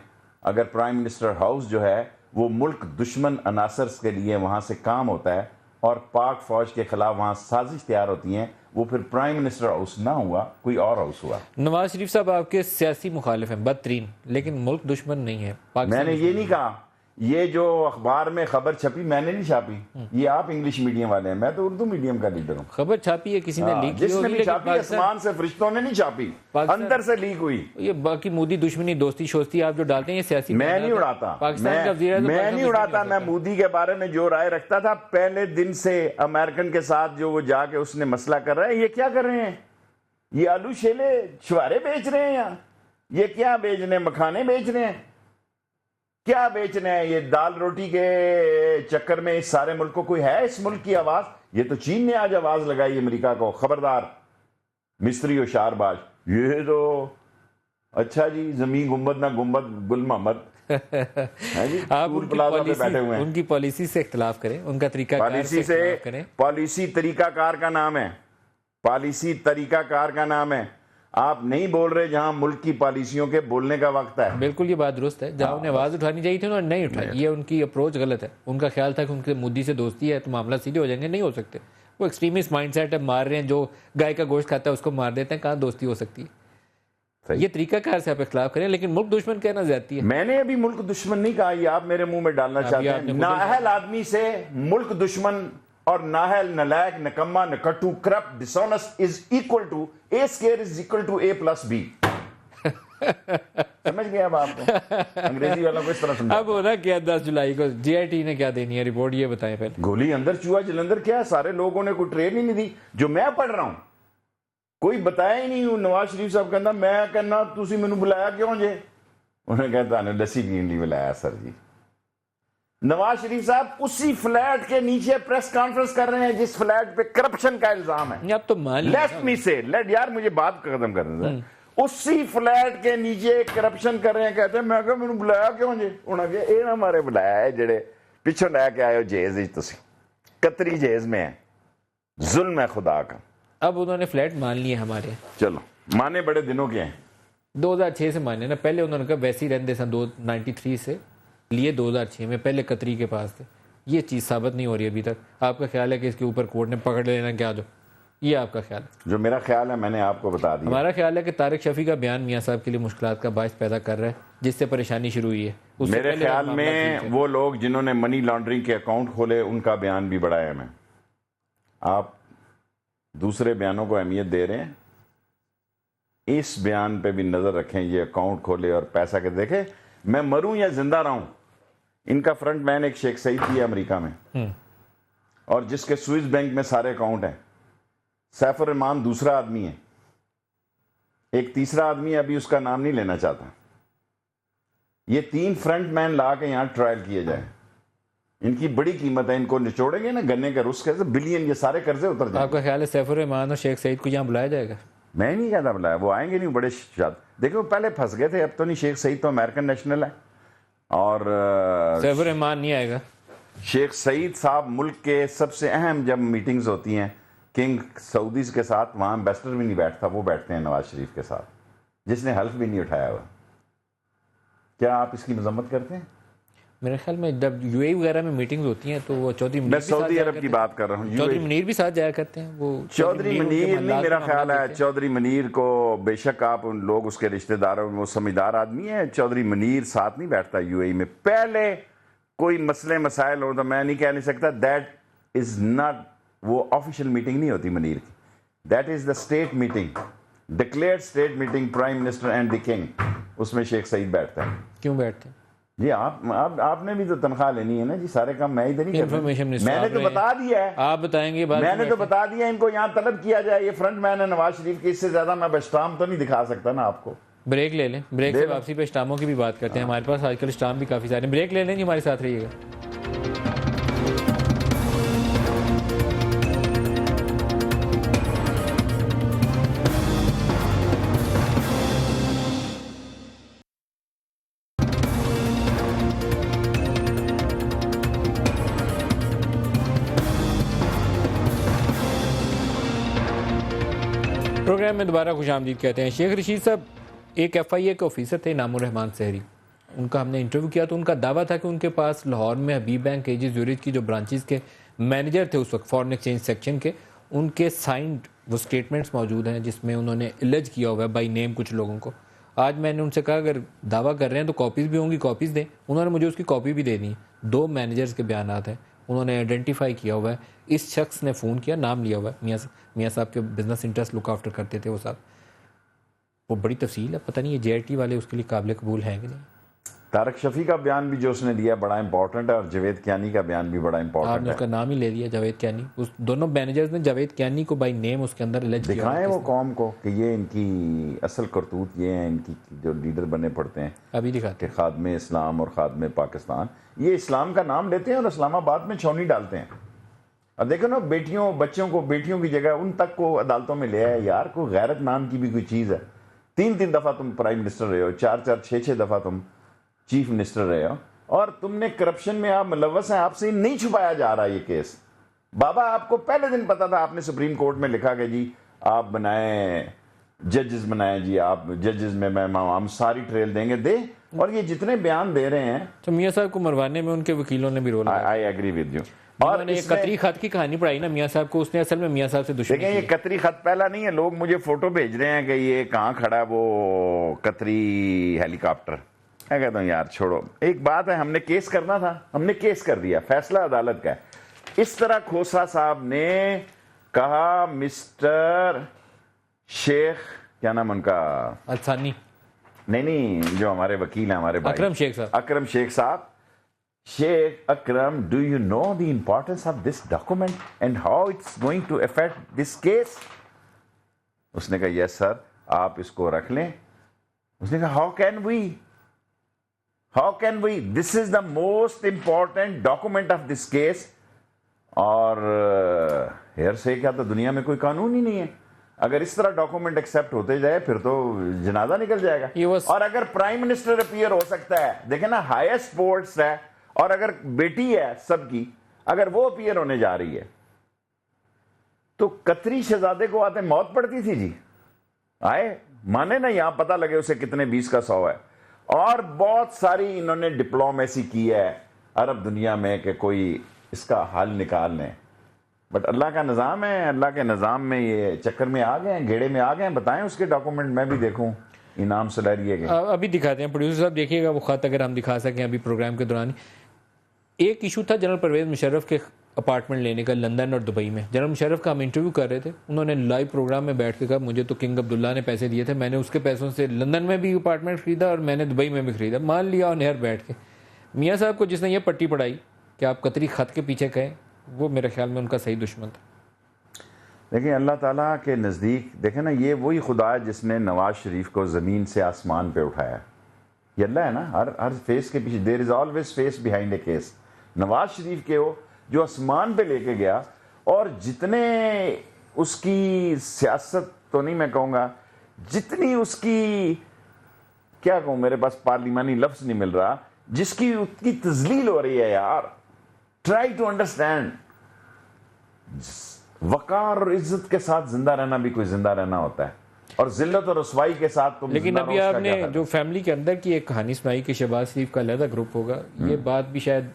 اگر پرائم منسٹر ہاؤس جو ہے وہ ملک دشمن عناصر کے لیے وہاں سے کام ہوتا ہے، اور پاک فوج کے خلاف وہاں سازش تیار ہوتی ہیں، وہ پھر پرائم منسٹر ہاؤس نہ ہوا، کوئی اور ہاؤس ہوا. نواز شریف صاحب آپ کے سیاسی مخالف ہیں، بدترین، لیکن ملک دشمن نہیں ہے. میں نے یہ نہیں کہا. یہ جو اخبار میں خبر چھپی میں نے نہیں چھاپی، یہ آپ انگلش میڈیم والے ہیں، میں تو اردو میڈیم کا لیڈر ہوں. خبر چھاپی ہے کسی نے لیک کی، جس نے بھی چھاپی آسمان سے فرشتوں نے نہیں چھاپی، اندر سے لیک ہوئی. یہ باقی مودی دشمنی دوستی شوستی آپ جو ڈالتے ہیں یہ سیاسی. میں نہیں اڑاتا، میں نہیں اڑاتا. میں مودی کے بارے میں جو رائے رکھتا تھا پہلے دن سے، امریکن کے ساتھ جو وہ جا کے اس نے مسئلہ کر رہا ہے، یہ کیا کر رہے ہیں، یہ آلو شیلے چھوارے بیچ رہے ہیں، یہاں یہ کیا بیچ رہے ہیں، مکھانے بیچ رہے ہیں، کیا بیچ رہے ہیں. یہ دال روٹی کے چکر میں اس سارے ملک کو کوئی ہے اس ملک کی آواز. یہ تو چین نے آج آواز لگائی امریکہ کو، خبردار مصری و شار باز. یہ تو اچھا جی، زمین گنبد نہ گنبد گل محمد. آپ ان کی پالیسی سے اختلاف کریں، ان کا طریقہ پالیسی طریقہ کار کا نام ہے، پالیسی طریقہ کار کا نام ہے. آپ نہیں بول رہے جہاں ملک کی پالیسیوں کے بولنے کا وقت ہے. بالکل یہ بات درست ہے. جہاں انہیں آواز اٹھانی چاہیے تھی انہوں نے نہیں اٹھائی. یہ ان کی اپروچ غلط ہے. ان کا خیال تھا کہ ان کے مودی سے دوستی ہے تو معاملہ سیدھے ہو جائیں گے، نہیں ہو سکتے. وہ ایکسٹریمسٹ مائنڈ سیٹ ہے، مار رہے ہیں، جو گائے کا گوشت کھاتا ہے اس کو مار دیتے ہیں، کہاں دوستی ہو سکتی ہے. یہ طریقہ کار سے آپ اختلاف کریں، لیکن ملک دشمن کہنا زیادتی ہے. میں نے ابھی ملک دشمن نہیں کہا، یہ آپ میرے منہ میں ڈالنا چاہتے ہیں. نااہل آدمی سے ملک دشمن اور نااہل، نلائق، نکما، نکٹو، corrupt, dishonest is equal to A square is equal to A plus B. سمجھ گئے اب آپ کو انگریزی والوں کو اس طرح سمجھا. اب ہونا کیا 10 جولائی کو جے آئی ٹی نے کیا دینی ہے رپورٹ، یہ بتائیں پہلے. گولی اندر چوہا جلندر کیا، سارے لوگوں نے کوئی ٹرین ہی نہیں دی. جو میں پڑھ رہا ہوں کوئی بتایا ہی نہیں. نواز شریف صاحب کہنا میں کہنا تسی مینوں بلایا کیوں جے، انہوں نے کہا تانوں لسی پین نہیں بلایا سر جی. نواز شریف صاحب اسی فلیٹ کے نیچے پریس کانفرنس کر رہے ہیں جس فلیٹ پہ کرپشن کا الزام ہے. اب تو مان لیٹ می سے لیٹ یار مجھے بات ختم کرنے دیں. اسی فلیٹ کے نیچے کرپشن کر رہے ہیں. کہتے ہیں میں کہا مینوں بلایا کیوں جے، انہوں نے کہا اے نہ مارے بلایا ہے جڑے پیچھوں لے کے آئے ہو جیز وچ، تسی قطری جیز میں ہے. ظلم ہے خدا کا. اب انہوں نے فلیٹ مان لیے ہمارے. چلو مانے بڑے دنوں کے ہیں، 2006 سے مانے نا. پہلے انہوں نے کہا ویسے ہی رہندے سن 93 سے لیے 2006 میں، پہلے قطری کے پاس تھے. یہ چیز ثابت نہیں ہو رہی ابھی تک. آپ کا خیال ہے کہ اس کے اوپر کورٹ نے پکڑ لینا کیا؟ یہ آپ کا خیال ہے؟ جو میرا خیال ہے میں نے آپ کو بتا دیا. ہمارا خیال ہے کہ طارق شفیع کا بیان میاں صاحب کے لیے مشکلات کا باعث پیدا کر رہا ہے، جس سے پریشانی شروع ہوئی ہے. میرے خیال میں وہ لوگ جنہوں نے منی لانڈرنگ کے اکاؤنٹ کھولے ان کا بیان بھی بڑا اہم ہے. آپ دوسرے بیانوں کو اہمیت دے رہے ہیں، اس بیان پہ بھی نظر رکھیں. یہ اکاؤنٹ کھولے اور پیسہ کے دیکھیں، میں مروں یا زندہ رہوں. ان کا فرنٹ مین ایک شیخ سعید کی ہے امریکہ میں، اور جس کے سوئس بینک میں سارے اکاؤنٹ ہیں. سیف الرحمان دوسرا آدمی ہے، ایک تیسرا آدمی ابھی اس کا نام نہیں لینا چاہتا. یہ 3 فرنٹ مین لا کے یہاں ٹرائل کیے جائیں. ان کی بڑی قیمت ہے. ان کو نچوڑیں گے نا گنے کے رس کیسے بلین، یہ سارے قرضے اتر جائیں. آپ کا خیال ہے سیف الرحمان اور شیخ سعید کو یہاں بلایا جائے گا؟ میں نہیں کہتا بلایا، وہ آئیں گے نہیں. بڑے شاد دیکھو پہلے پھنس گئے تھے، اب تو نہیں. شیخ سعید تو امریکن نیشنل ہے، اور سیف الرحمان نہیں آئے گا. شیخ سعید صاحب ملک کے سب سے اہم جب میٹنگز ہوتی ہیں کنگ سعودیز کے ساتھ وہاں امبیسڈر بھی نہیں بیٹھتا، وہ بیٹھتے ہیں نواز شریف کے ساتھ، جس نے حلف بھی نہیں اٹھایا ہوا. کیا آپ اس کی مذمت کرتے ہیں؟ میرے خیال میں جب یو اے وغیرہ میں میٹنگز ہوتی ہیں تو وہ چودھری منیر میں سعودی عرب کی بات کر رہا ہوں. چودھری منیر بھی ساتھ جایا کرتے ہیں. وہ چودھری منیر نہیں، میرا خیال ہے چودھری منیر کو بے شک آپ ان لوگ اس کے رشتہ داروں میں وہ سمجھدار آدمی ہے، چودھری منیر ساتھ نہیں بیٹھتا یو اے میں. پہلے کوئی مسئلے مسائل ہو تو میں نہیں کہہ نہیں سکتا دیٹ از ناٹ، وہ آفیشیل میٹنگ نہیں ہوتی منیر کی، that is the state meeting, declared state meeting, prime minister and the king, اس میں شیخ سعید بیٹھتا ہے. کیوں بیٹھتے ہیں جی؟ آپ نے بھی تو تنخواہ لینی ہے نا جی، سارے کام میں ادھر نہیں کرتا. میں نے تو بتا دیا ہے، آپ بتائیں گے. میں نے تو بتا دیا ان کو یہاں طلب کیا جائے. یہ فرنٹ مین ہے نواز شریف کی، اس سے زیادہ میں بشتام تو نہیں دکھا سکتا نا آپ کو. بریک لے لیں، بریک سے واپسی پہ اسٹاموں کی بھی بات کرتے ہیں. ہمارے پاس آج کل اسٹام بھی کافی سارے ہیں. بریک لے لیں جی، ہمارے ساتھ رہیے گا. پروگرام میں دوبارہ خوش آمدید کہتے ہیں. شیخ رشید صاحب ایک ایف آئی اے کے آفیسر تھے نام الرحمان سحری، ان کا ہم نے انٹرویو کیا تو ان کا دعویٰ تھا کہ ان کے پاس لاہور میں حبیب بینک ایجی زیورج کی جو برانچز کے مینیجر تھے اس وقت فارن ایکسچینج سیکشن کے، ان کے سائنڈ وہ اسٹیٹمنٹس موجود ہیں جس میں انہوں نے الج کیا ہوا ہے بائی نیم کچھ لوگوں کو. آج میں نے ان سے کہا اگر دعویٰ کر رہے ہیں تو کاپیز بھی ہوں گی، کاپیز دیں. انہوں نے مجھے اس کی کاپی بھی دے دی. 2 مینیجرز کے بیانات ہیں، انہوں نے آئیڈینٹیفائی کیا ہوا ہے. اس شخص نے فون کیا، نام لیا ہوا ہے، میاں صاحب کے بزنس انٹرسٹ لک آفٹر کرتے تھے وہ صاحب. وہ بڑی تفصیل ہے، پتہ نہیں یہ جے آئی ٹی والے اس کے لیے قابل قبول ہیں کہ نہیں. طارق شفیع کا بیان بھی جو اس نے دیا بڑا امپورٹنٹ ہے، اور جاوید کیانی کا بیان بھی بڑا امپورٹنٹ ہے. آپ نے اس کا نام ہی لے دیا، جاوید کیانی. اس دونوں مینیجرز نے جاوید کیانی کو بائی نیم اس کے اندر الج کیا. دکھائیں وہ قوم کو کہ یہ ان کی اصل کرتوت یہ ہیں، ان کی جو لیڈر بنے پڑتے ہیں ابھی دکھاتے کہ خادم اسلام اور خادم پاکستان، یہ اسلام کا نام لیتے ہیں اور اسلام آباد میں چھونی ڈالتے ہیں. اب دیکھو نا بیٹیوں بچوں کو، بیٹیوں کی جگہ ان تک کو عدالتوں میں لے آئے. یار کوئی غیرت نام کی بھی کوئی چیز ہے. 3 دفعہ تم پرائم منسٹر رہے ہو، 4 6 دفعہ تم چیف منسٹر رہے ہو، اور تم نے کرپشن میں آپ ملوث ہیں. آپ سے نہیں چھپایا جا رہا یہ کیس. بابا آپ کو پہلے دن پتا تھا، آپ نے سپریم کورٹ میں لکھا کہ جی آپ بنائیں ججز بنائیں، جی آپ ججز میں ہم ساری ٹریل دیں گے دے. اور یہ جتنے بیان دے رہے ہیں تو میاں صاحب کو مروانے میں ان کے وکیلوں نے بھی رول. I agree with you. اور یہ قطری خط کی کہانی پڑھائی نا میاں صاحب کو، اس نے اصل میں میاں صاحب سے دشمنی. دیکھیں یہ قطری خط پہلا نہیں ہے، لوگ مجھے فوٹو بھیج رہے ہیں کہ یہ کہاں کھڑا ہے وہ قطری ہیلی کاپٹر. میں کہتا ہوں یار چھوڑو. ایک بات ہے، ہم نے کیس کرنا تھا، ہم نے کیس کر دیا، فیصلہ عدالت کا ہے. اس طرح کھوسا صاحب نے کہا مسٹر شیخ، کیا نام ان کا، الثانی، نہیں جو ہمارے وکیل ہیں ہمارے بھائی اکرم شیخ صاحب. اکرم شیخ صاحب، Sheikh Akram do you know the importance of this document and how it's going to affect this case. اس نے کہا یس سر آپ اس کو رکھ لیں. اس نے کہا how can we this is the most important document of this case. اور ہیئر سے کیا تو دنیا میں کوئی قانون ہی نہیں ہے. اگر اس طرح ڈاکومنٹ ایکسیپٹ ہوتے جائے پھر تو جنازہ نکل جائے گا. اور اگر پرائم منسٹر اپیئر ہو سکتا ہے، دیکھیں نا ہائیسٹ پوسٹ ہے، اور اگر بیٹی ہے سب کی، اگر وہ اپیئر ہونے جا رہی ہے تو قطری شہزادے کو آتے موت پڑتی تھی جی. آئے مانے نا یہاں پتہ لگے اسے کتنے 20 کا 100 ہے. اور بہت ساری انہوں نے ڈپلومیسی کی ہے عرب دنیا میں کہ کوئی اس کا حل نکال لیں. بٹ اللہ کا نظام ہے، اللہ کے نظام میں یہ چکر میں آ گئے ہیں، گھیڑے میں آ گئے ہیں. بتائیں اس کے ڈاکومنٹ میں بھی دیکھوں. انعام سلیری ہے. ابھی دکھاتے ہیں پروڈیوسر صاحب، دیکھیے گا وہ خط اگر ہم دکھا سکیں ابھی پروگرام کے دوران. ایک ایشو تھا جنرل پرویز مشرف کے اپارٹمنٹ لینے کا لندن اور دبئی میں. جنرل مشرف کا ہم انٹرویو کر رہے تھے، انہوں نے لائیو پروگرام میں بیٹھ کے کہا مجھے تو کنگ عبداللہ نے پیسے دیے تھے، میں نے اس کے پیسوں سے لندن میں بھی اپارٹمنٹ خریدا اور میں نے دبئی میں بھی خریدا. مان لیا اور نہر بیٹھ کے. میاں صاحب کو جس نے یہ پٹی پڑھائی کہ آپ قطری خط کے پیچھے کہیں، وہ میرے خیال میں ان کا صحیح دشمن تھا. لیکن اللہ تعالیٰ کے نزدیک دیکھیں نا، یہ وہی خدا ہے جس نے نواز شریف کو زمین سے آسمان پہ اٹھایا. یہ اللہ ہے نا، ہر فیس کے پیچھے there is always face behind a case. Nawaz Sharif کے ہو جو آسمان پہ لے کے گیا، اور جتنے اس کی سیاست تو نہیں میں کہوں گا، جتنی اس کی کیا کہوں، میرے پاس پارلیمانی لفظ نہیں مل رہا، جس کی اس کی تذلیل ہو رہی ہے. یار ٹرائی ٹو انڈرسٹینڈ. وقار اور عزت کے ساتھ زندہ رہنا بھی کوئی زندہ رہنا ہوتا ہے, اور ذلت اور رسوائی کے ساتھ تم لیکن ابھی آپ نے جو فیملی کے اندر کی ایک کہانی سنائی کہ شہباز شریف کا علیحدہ گروپ ہوگا, یہ بات بھی شاید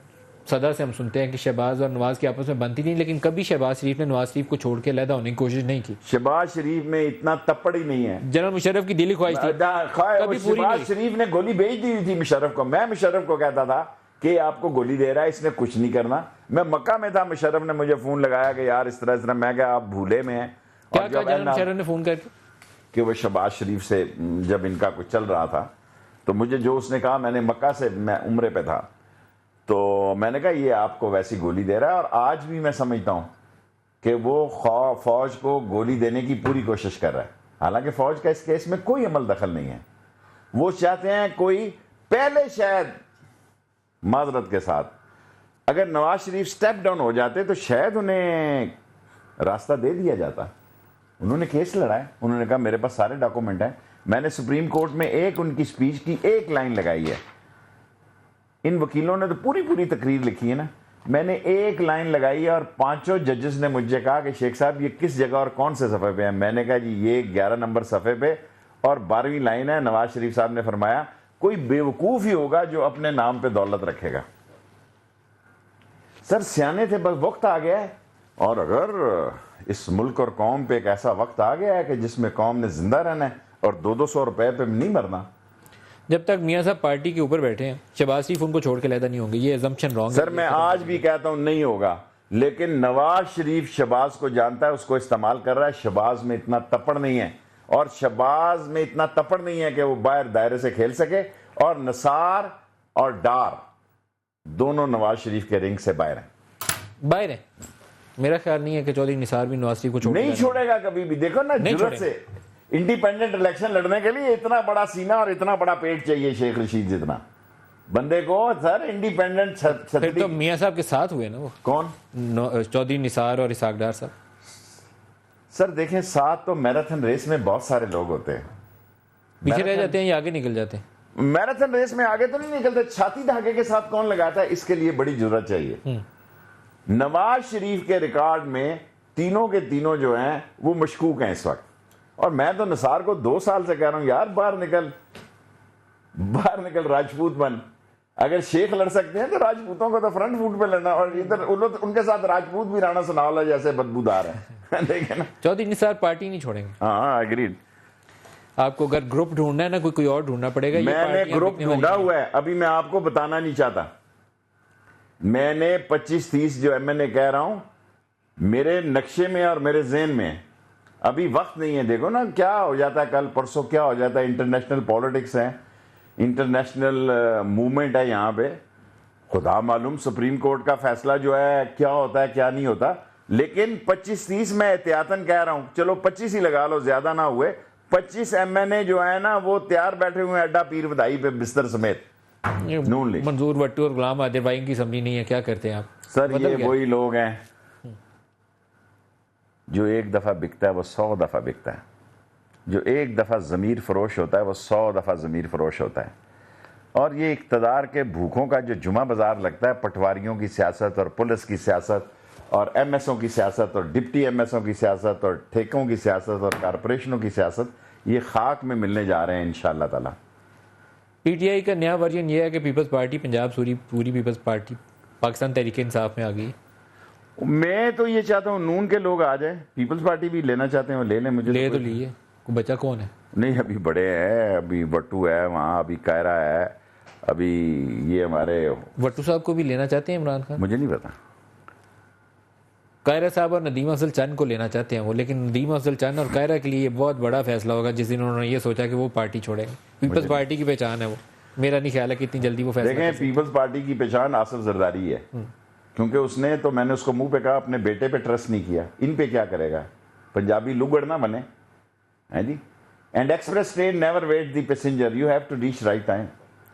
صدا سے ہم سنتے ہیں کہ شہباز اور نواز کی آپس میں بنتی نہیں, لیکن کبھی شہباز شریف نے نواز شریف کو چھوڑ کے علیحدہ ہونے کی کوشش نہیں کی. شہباز شریف میں اتنا تپڑ ہی نہیں ہے. جنرل مشرف کی دلی خواہش تھی, کبھی پوری نہیں. شہباز شریف نے گولی بھیج دی تھی مشرف کو. میں مشرف کو کہتا تھا کہ آپ کو گولی دے رہا ہے, اس نے کچھ نہیں کرنا. میں مکہ میں تھا, مشرف نے مجھے فون لگایا کہ یار اس طرح میں کہا آپ بھولے میں ہیں. کیا کہا جنرل مشرف نے فون کر کے؟ کہ وہ شہباز شریف سے جب ان کا کچھ چل رہا تھا تو مجھے جو اس نے کہا, میں نے مکہ سے, میں عمرے پہ تھا, تو میں نے کہا یہ آپ کو ویسی گولی دے رہا ہے. اور آج بھی میں سمجھتا ہوں کہ وہ فوج کو گولی دینے کی پوری کوشش کر رہا ہے, حالانکہ فوج کا اس کیس میں کوئی عمل دخل نہیں ہے. وہ چاہتے ہیں کوئی پہلے شاید معذرت کے ساتھ اگر نواز شریف سٹیپ ڈاؤن ہو جاتے تو شاید انہیں راستہ دے دیا جاتا. انہوں نے کیس لڑا ہے, انہوں نے کہا میرے پاس سارے ڈاکومنٹ ہیں. میں نے سپریم کورٹ میں ایک ان کی سپیچ کی ایک لائن لگائی ہے. ان وکیلوں نے تو پوری تقریر لکھی ہے نا, میں نے ایک لائن لگائی ہے اور 5 ججز نے مجھے کہا کہ شیخ صاحب یہ کس جگہ اور کون سے صفحے پہ ہے. میں نے کہا جی یہ 11 نمبر صفحے پہ اور 12ویں لائن ہے. نواز شریف صاحب نے فرمایا کوئی بیوقوف ہی ہوگا جو اپنے نام پہ دولت رکھے گا. سر سیانے تھے, بس وقت آ گیا ہے. اور اگر اس ملک اور قوم پہ ایک ایسا وقت آ گیا ہے کہ جس میں قوم نے زندہ رہنا ہے اور 200 روپے پہ نہیں مرنا. جب تک میاں صاحب پارٹی کے اوپر بیٹھے ہیں شہباز شریف ان کو چھوڑ کے علیحدہ نہیں ہوں گے, یہ ازمپشن رانگ ہے. سر میں آج بھی کہتا ہوں نہیں ہوگا, لیکن نواز شریف شہباز کو جانتا ہے, اس کو استعمال کر رہا ہے. شہباز میں اتنا تپڑ نہیں ہے, اور شہباز میں اتنا تپڑ نہیں ہے کہ وہ باہر دائرے سے کھیل سکے. اور نثار اور ڈار دونوں نواز شریف کے رنگ سے باہر ہیں. میرا خیال نہیں ہے کہ چودھری نثار بھی نواز شریف کو نہیں چھوڑے گا کبھی بھی. دیکھو نا جرأت سے انڈیپینڈنٹ الیکشن لڑنے کے لیے اتنا بڑا سینہ اور اتنا بڑا پیٹ چاہیے شیخ رشید جتنا بندے کو. سر انڈیپینڈنٹ پھر تو میاں صاحب کے ساتھ ہوئے نا. وہ کون؟ چودھری نثار اور اسحاق ڈار صاحب. سر دیکھیں ساتھ تو میراتھن ریس میں بہت سارے لوگ ہوتے ہیں, پیچھے رہ جاتے ہیں یا آگے نکل جاتے ہیں. میراتھن ریس میں آگے تو نہیں نکلتے, چھاتی دھاگے کے ساتھ کون لگاتا ہے, اس کے لیے بڑی جرأت چاہیے. نواز شریف کے ریکارڈ میں تینوں کے تینوں جو ہیں وہ مشکوک ہیں اس وقت. اور میں تو نثار کو 2 سال سے کہہ رہا ہوں یار باہر نکل راجپوت بن. اگر شیخ لڑ سکتے ہیں تو راجپوتوں کو تو فرنٹ فوٹ پہ لڑنا, اور ادھر ان کے ساتھ راجپوت بھی رانا سناولا جیسے بدبودار ہیں. دیکھیں نا چودھری نثار پارٹی نہیں چھوڑیں گے. ہاں ایگریڈ. آپ کو اگر گروپ ڈھونڈنا ہے نا کوئی اور ڈھونڈنا پڑے گا. میں نے گروپ ڈھونڈا ہوا ہے, ابھی میں آپ کو بتانا نہیں چاہتا. میں نے 25-30 جو میں نے کہہ رہا ہوں میرے نقشے میں اور میرے ذہن میں. ابھی وقت نہیں ہے. دیکھو نا کیا ہو جاتا ہے, کل پرسوں کیا ہو جاتا ہے. انٹرنیشنل پالیٹکس ہے, انٹرنیشنل موومنٹ ہے یہاں پہ. خدا معلوم سپریم کورٹ کا فیصلہ جو ہے کیا ہوتا ہے کیا نہیں ہوتا. لیکن 25-30 میں احتیاطاً کہہ رہا ہوں, چلو 25 ہی لگا لو, زیادہ نہ ہوئے. 25 MNA جو ہے نا وہ تیار بیٹھے ہوئے ہیں اڈا پیر بدائی پہ بستر سمیت. منظور بٹو اور غلام عادل بھائی کی سمجھی نہیں ہے, کیا کرتے ہیں آپ؟ سر یہ وہی لوگ ہیں جو ایک دفعہ بکتا ہے وہ 100 دفعہ بکتا ہے. جو ایک دفعہ ضمیر فروش ہوتا ہے وہ 100 دفعہ ضمیر فروش ہوتا ہے. اور یہ اقتدار کے بھوکوں کا جو جمعہ بازار لگتا ہے, پٹواریوں کی سیاست اور پولیس کی سیاست اور MSوں کی سیاست اور ڈپٹی MSوں کی سیاست اور ٹھیکوں کی سیاست اور کارپوریشنوں کی سیاست, یہ خاک میں ملنے جا رہے ہیں انشاءاللہ تعالی. PTI کا نیا ورژن یہ ہے کہ پیپلز پارٹی پنجاب پوری پیپلز پارٹی پاکستان تحریک انصاف میں آ گئی. میں تو یہ چاہتا ہوں نون کے لوگ آ جائیں, پیپلز پارٹی بھی لینا چاہتے ہیں وہ لے لیں. مجھے لے تو لیے, کوئی بچہ کون ہے؟ نہیں ابھی بڑے ہیں, ابھی وٹو ہے وہاں, ابھی کائرہ ہے, ابھی یہ ہمارے وٹو صاحب کو بھی لینا چاہتے ہیں عمران خان. مجھے نہیں پتا. قاہرہ صاحب اور ندیم افضل چند کو لینا چاہتے ہیں وہ, لیکن ندیم افضل چند اور قاہرہ کے لیے یہ بہت بڑا فیصلہ ہوگا جس دن انہوں نے یہ سوچا کہ وہ پارٹی چھوڑیں گے. پیپلز پارٹی کی پہچان ہے وہ, میرا نہیں خیال ہے کہ اتنی جلدی وہ فیصلہ. دیکھیں پیپلز پارٹی کی پہچان آصف زرداری ہے, کیونکہ اس نے تو میں نے اس کو منہ پہ کہا اپنے بیٹے پہ ٹرسٹ نہیں کیا. ان پہ کیا کرے گا, پنجابی لگڑ نہ بنے ہیں جی. And express train never wait the passenger, you have to reach right time.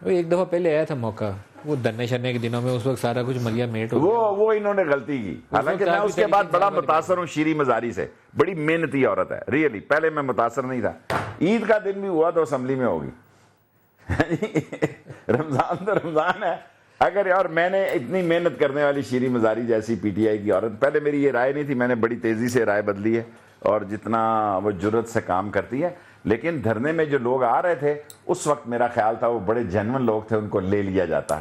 وہ ایک دفعہ پہلے آیا تھا موقع, وہ دھرنے شرنے کے دنوں میں, اس وقت سارا کچھ ملیا میٹ ہو گیا. وہ انہوں نے غلطی کی. حالانکہ میں اس کے بعد بڑا متاثر ہوں شیری مزاری سے, بڑی محنتی عورت ہے ریئلی. پہلے میں متاثر نہیں تھا. عید کا دن بھی ہوا تو اسمبلی میں ہوگی. رمضان تو رمضان ہے, اگر اور میں نے اتنی محنت کرنے والی شیریں مزاری جیسی پی ٹی آئی کی عورت، پہلے میری یہ رائے نہیں تھی، میں نے بڑی تیزی سے رائے بدلی ہے اور جتنا وہ جرت سے کام کرتی ہے، لیکن دھرنے میں جو لوگ آ رہے تھے اس وقت میرا خیال تھا وہ بڑے جینون لوگ تھے، ان کو لے لیا جاتا،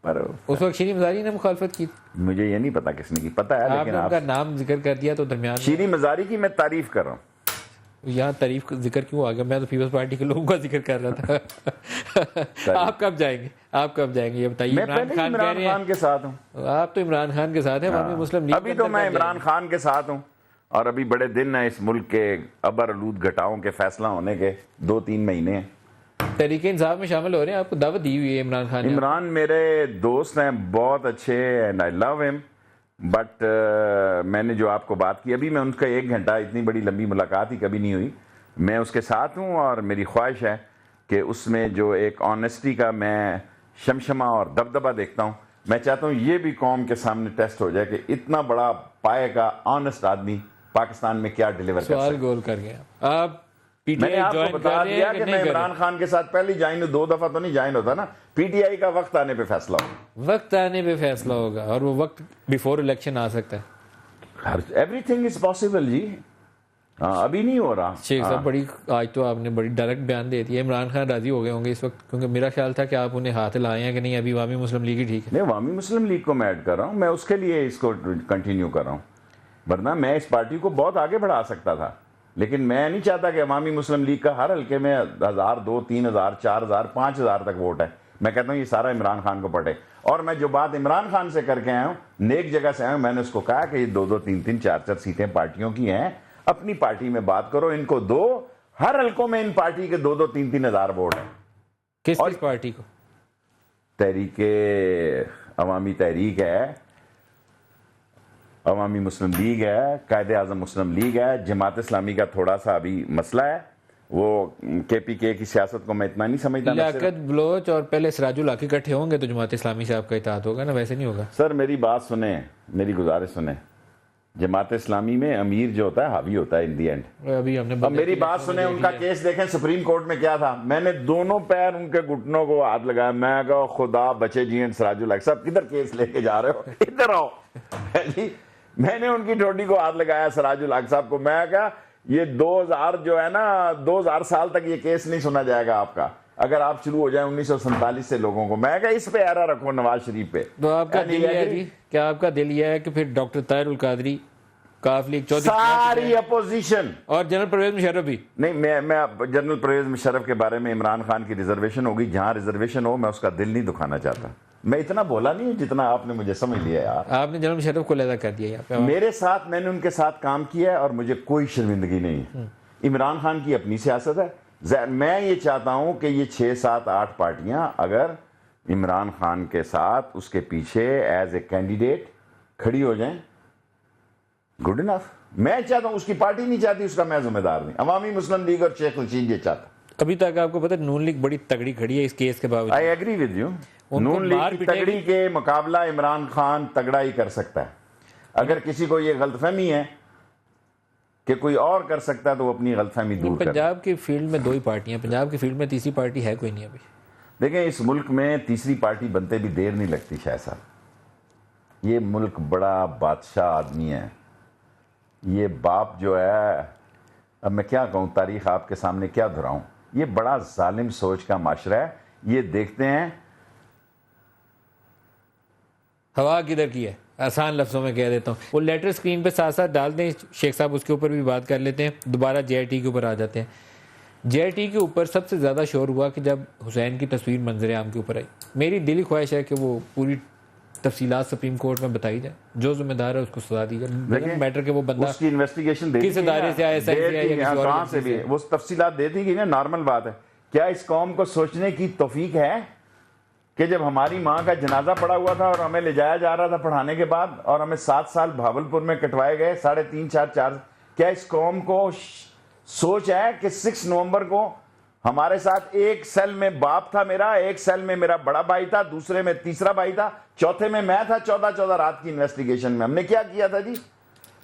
پر اس وقت شیریں مزاری نے مخالفت کی؟ مجھے یہ نہیں پتا کس نے کی، پتا ہے آپ نے ان کا نام ذکر کر دیا تو درمیان شیریں مزاری کی میں تعریف کر رہا ہوں۔ یہاں تعریف کا ذکر کیوں آ گیا؟ میں تو پیپلز پارٹی کے لوگوں کا ذکر کر رہا تھا۔ آپ کب جائیں گے؟ آپ کب جائیں گے یہ بتائیے؟ میں پہلے عمران خان کے ساتھ ہوں۔ آپ تو عمران خان کے ساتھ ہیں، عوامی مسلم لیگ ابھی تو میں عمران خان کے ساتھ ہوں، اور ابھی بڑے دن ہیں اس ملک کے ابر آلود گھٹاؤں کے فیصلہ ہونے کے، 2-3 مہینے ہیں۔ تحریک انصاف میں شامل ہو رہے ہیں؟ آپ کو دعوت دی ہوئی ہے عمران خان نے؟ عمران میرے دوست ہیں بہت اچھے، اینڈ آئی لو ہم، بٹ میں نے جو آپ کو بات کی ابھی، میں ان کا 1 گھنٹہ، اتنی بڑی لمبی ملاقات ہی کبھی نہیں ہوئی، میں اس کے ساتھ ہوں، اور میری خواہش ہے کہ اس میں جو ایک آنیسٹی کا میں شمشمہ اور دبدبہ دیکھتا ہوں، میں چاہتا ہوں یہ بھی قوم کے سامنے ٹیسٹ ہو جائے کہ اتنا بڑا پائے کا آنیسٹ آدمی پاکستان میں کیا ڈیلیور کر سکتا ہے۔ سوال گول کر گیا۔ آپ پی ٹی میں نے آئی آپ جوائن کو بتا کر رہے دیا ہیں کہ کہ میں نہیں کر عمران رہے؟ خان کے ساتھ پہلی جوائن 2 دفعہ تو نہیں جوائن ہوتا نا، پی ٹی آئی کا وقت آنے پہ فیصلہ ہوگا، وقت آنے پہ فیصلہ ہوگا، اور وہ وقت بیفور الیکشن آ سکتا ہے۔ ایوری تھنگ از پاسبل جی، ابھی نہیں ہو رہا۔ شیخ صاحب بڑی آج تو آپ نے بڑی ڈائریکٹ بیان دے دیا۔ عمران خان راضی ہو گئے ہوں گے اس وقت، کیونکہ میرا خیال تھا کہ آپ انہیں ہاتھ لائے ہیں کہ نہیں ابھی عوامی مسلم لیگ ہی ٹھیک ہے۔ نہیں، عوامی مسلم لیگ کو میں ایڈ کر رہا ہوں، میں اس کے لیے اس کو کنٹینیو کر رہا ہوں، ورنہ میں اس پارٹی کو بہت آگے بڑھا سکتا تھا، لیکن میں نہیں چاہتا کہ عوامی مسلم لیگ کا ہر حلقے میں 1000 2 3000 4000 5000 تک ووٹ ہے۔ میں کہتا ہوں یہ سارا عمران خان کو پڑے، اور میں جو بات عمران خان سے کر کے آیا ہوں، نیک جگہ سے آیا ہوں، میں نے اس کو کہا کہ یہ 2 2 3 3 4 4 سیٹیں پارٹیوں کی ہیں، اپنی پارٹی میں بات کرو، ان کو دو، ہر حلقوں میں ان پارٹی کے 2 2 3 3 ہزار ووٹ ہیں۔ کس پارٹی کو؟ تحریک عوامی تحریک ہے، عوامی مسلم لیگ ہے، قائد اعظم مسلم لیگ ہے، جماعت اسلامی کا تھوڑا سا ابھی مسئلہ ہے، وہ کے پی کے کی سیاست کو میں اتنا نہیں سمجھتا۔ لیاقت بلوچ اور پہلے سراج الحق اکٹھے ہوں گے تو جماعت اسلامی سے آپ کا اتحاد ہوگا نا، ویسے نہیں ہوگا۔ سر میری بات سنیں، میری گزارش سنیں، جماعت اسلامی میں امیر جو ہوتا ہے حاوی ہوتا ہے ان دی اینڈ۔ ابھی ہم نے اب میری بات سنیں، ان کا کیس دیکھیں سپریم کورٹ میں کیا تھا، میں نے دونوں پیر ان کے گھٹنوں کو ہاتھ لگایا، میں کہا خدا بچے جی، سراج الحق صاحب کدھر کیس لے کے جا رہے ہو، ادھر آؤ جی۔ میں نے ان کی ٹھوڈی کو ہاتھ لگایا سراج الحق صاحب کو، میں کہا یہ 2000 جو ہے نا 2000 سال تک یہ کیس نہیں سنا جائے گا آپ کا، اگر آپ شروع ہو جائیں 1947 سے لوگوں کو، میں کہا اس پہ ایرا رکھو نواز شریف پہ۔ تو آپ کا دل یہ ہے جی، کیا آپ کا دل یہ ہے کہ پھر ڈاکٹر طاہر القادری، کاف لیگ چودھری، ساری اپوزیشن اور جنرل پرویز مشرف بھی؟ نہیں، میں جنرل پرویز مشرف کے بارے میں، عمران خان کی ریزرویشن ہوگی، جہاں ریزرویشن ہو میں اس کا دل نہیں دکھانا چاہتا، میں اتنا بولا نہیں جتنا آپ نے مجھے سمجھ لیا یار۔ آپ نے جنرل مشرف کو علیحدہ کر دیا یہاں پہ؟ میرے ساتھ، میں نے ان کے ساتھ کام کیا ہے اور مجھے کوئی شرمندگی نہیں ہے۔ عمران خان کی اپنی سیاست ہے، میں یہ چاہتا ہوں کہ یہ 6 7 8 پارٹیاں اگر عمران خان کے ساتھ اس کے پیچھے ایز اے کینڈیڈیٹ کھڑی ہو جائیں، گڈ انف۔ میں چاہتا ہوں، اس کی پارٹی نہیں چاہتی، اس کا میں ذمہ دار نہیں، عوامی مسلم لیگ اور شیخ رشید یہ چاہتا۔ ابھی تک آپ کو پتہ نون لیگ بڑی تگڑی کھڑی ہے اس کیس کے باوجود۔ I agree with you, Noon league کی تگڑی کے مقابلہ عمران خان تگڑا ہی کر سکتا ہے۔ اگر کسی کو یہ غلط فہمی ہے کہ کوئی اور کر سکتا ہے تو وہ اپنی غلط فہمی دور کرے۔ پنجاب کی فیلڈ میں 2 ہی پارٹیاں، پنجاب کی فیلڈ میں تیسری پارٹی ہے کوئی نہیں ابھی۔ دیکھیں اس ملک میں تیسری پارٹی بنتے بھی دیر نہیں لگتی شاہ صاحب، یہ ملک بڑا بادشاہ آدمی ہے، یہ باپ جو ہے، اب میں کیا کہوں، تاریخ آپ کے سامنے کیا دہراؤں، یہ بڑا ظالم سوچ کا معاشرہ ہے۔ یہ دیکھتے ہیں ہوا کدھر کی ہے، آسان لفظوں میں کہہ دیتا ہوں۔ وہ لیٹر اسکرین پہ ساتھ ساتھ ڈال دیں شیخ صاحب، اس کے اوپر بھی بات کر لیتے ہیں، دوبارہ جے آئی ٹی کے اوپر آ جاتے ہیں۔ جے آئی ٹی کے اوپر سب سے زیادہ شور ہوا کہ جب حسین کی تصویر منظر عام کے اوپر آئی۔ میری دلی خواہش ہے کہ وہ پوری تفصیلات سپریم کورٹ میں بتائی جائے، جو ذمہ دار ہے اس کو سزا دی جائے، میٹر کہ وہ بندہ اس کی انویسٹیگیشن کس ادارے سے آیا، کہاں سے بھی، وہ تفصیلات دے دی گئی نا، نارمل بات ہے۔ کیا اس قوم کو سوچنے کی توفیق ہے کہ جب ہماری ماں کا جنازہ پڑا ہوا تھا اور ہمیں لے جایا جا رہا تھا پڑھانے کے بعد، اور ہمیں 7 سال بھاولپور میں کٹوائے گئے، 3.5 4 کیا اس قوم کو سوچ ہے کہ 6 نومبر کو ہمارے ساتھ ایک سیل میں باپ تھا میرا، ایک سیل میں میرا بڑا بھائی تھا، دوسرے میں تیسرا بھائی تھا، چوتھے میں میں تھا، 14 رات کی انویسٹیگیشن میں ہم نے کیا کیا تھا جی؟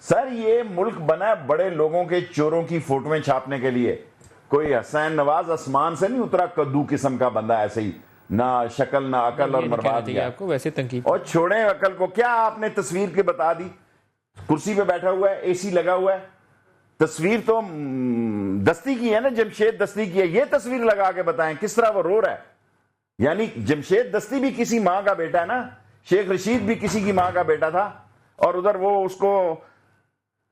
سر یہ ملک بنا بڑے لوگوں کے چوروں کی فوٹویں چھاپنے کے لیے، کوئی حسین نواز آسمان سے نہیں اترا کدو قسم کا بندہ ایسے ہی نہ شکل نہ عقل اور برباد گیا. آپ کو ویسے تنقید. اور چھوڑیں عقل کو, کیا آپ نے تصویر کے بتا دی, کرسی پہ بیٹھا ہوا ہے, اے سی لگا ہوا ہے, تصویر تو دستی کی ہے نا, جمشید دستی کی ہے, یہ تصویر لگا کے بتائیں کس طرح وہ رو رہا ہے. یعنی جمشید دستی بھی کسی ماں کا بیٹا ہے نا, شیخ رشید بھی کسی کی ماں کا بیٹا تھا, اور ادھر وہ اس کو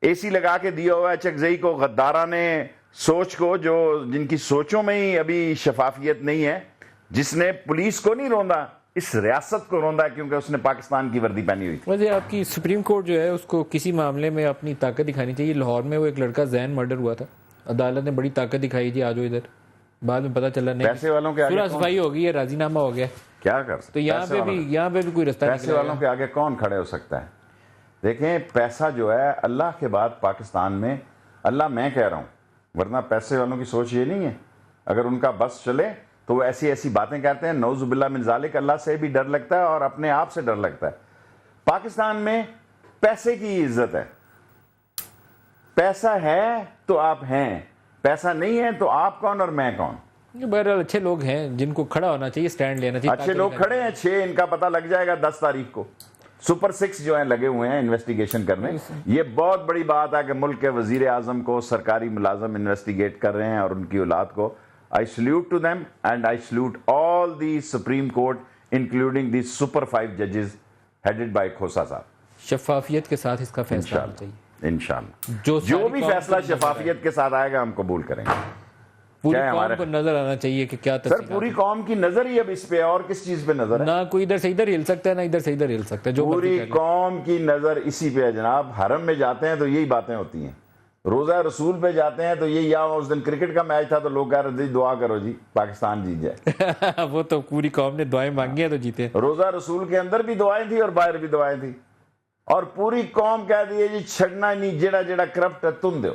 اے سی لگا کے دیا ہوا ہے چکزئی کو, غدارہ نے سوچ کو, جو جن کی سوچوں میں ہی ابھی شفافیت نہیں ہے, جس نے پولیس کو نہیں روندا, اس ریاست کو روندا ہے کیونکہ اس نے پاکستان کی وردی پہنی ہوئی. ویسے آپ کی سپریم کورٹ جو ہے اس کو کسی معاملے میں اپنی طاقت دکھانی چاہیے. لاہور میں وہ ایک لڑکا زین مرڈر ہوا تھا, عدالت نے بڑی طاقت دکھائی تھی, آجو ادھر, بعد میں پتہ چلا نہیں, پیسے والوں کے آگے صلح صفائی ہو گئی ہے, راضی نامہ ہو گیا, کیا کر سکتے. تو یہاں پہ بھی کوئی رستہ پیسے والوں کے آگے کون کھڑے ہو سکتا ہے. دیکھیں پیسہ جو ہے اللہ کے بعد پاکستان میں, اللہ میں کہہ رہا ہوں, ورنہ پیسے والوں کی سوچ یہ نہیں ہے. اگر ان کا بس چلے تو وہ ایسی ایسی باتیں کہتے ہیں, نعوذ باللہ من ذالک, اللہ سے بھی ڈر لگتا ہے اور اپنے آپ سے ڈر لگتا ہے. پاکستان میں پیسے کی عزت ہے, پیسہ ہے تو آپ ہیں, پیسہ نہیں ہے تو آپ کون اور میں کون. بہرحال اچھے لوگ ہیں جن کو کھڑا ہونا چاہیے, سٹینڈ لینا چاہیے. اچھے لوگ کھڑے ہیں 6, ان کا پتہ لگ جائے گا 10 تاریخ کو. سپر 6 جو ہیں لگے ہوئے ہیں انویسٹیگیشن کرنے. یہ بہت بڑی بات ہے کہ ملک کے وزیر اعظم کو سرکاری ملازم انویسٹیگیٹ کر رہے ہیں اور ان کی اولاد کو. I salute to them and I salute all the Supreme Court including the Super 5 judges headed by Khosa صاحب. شفافیت کے ساتھ اس کا فیصلہ ہونا چاہیے انشاءاللہ. جو بھی فیصلہ شفافیت کے ساتھ آئے گا ہم قبول کریں گے. پوری قوم کو نظر آنا چاہیے کہ کیا سر پوری قوم کی نظر ہی اب اس پہ, اور کس چیز پہ نظر ہے؟ نہ کوئی ادھر سے ادھر ہل سکتا ہے, نہ ادھر سے ادھر ہل سکتا ہے. جو پوری قوم کی نظر اسی پہ ہے جناب. حرم میں جاتے ہیں تو یہی باتیں ہوتی ہیں, روزہ رسول پہ جاتے ہیں تو یہ, یا اس دن کرکٹ کا میچ تھا تو لوگ کہہ رہے تھے دعا کرو جی پاکستان جیت جائے. وہ تو پوری قوم نے دعائیں مانگی ہیں تو جیتے. روزہ رسول کے اندر بھی دعائیں تھی اور باہر بھی دعائیں تھی, اور پوری قوم کہہ دی جی چھڑنا نہیں, جڑا جڑا کرپٹ ہے تم دیو,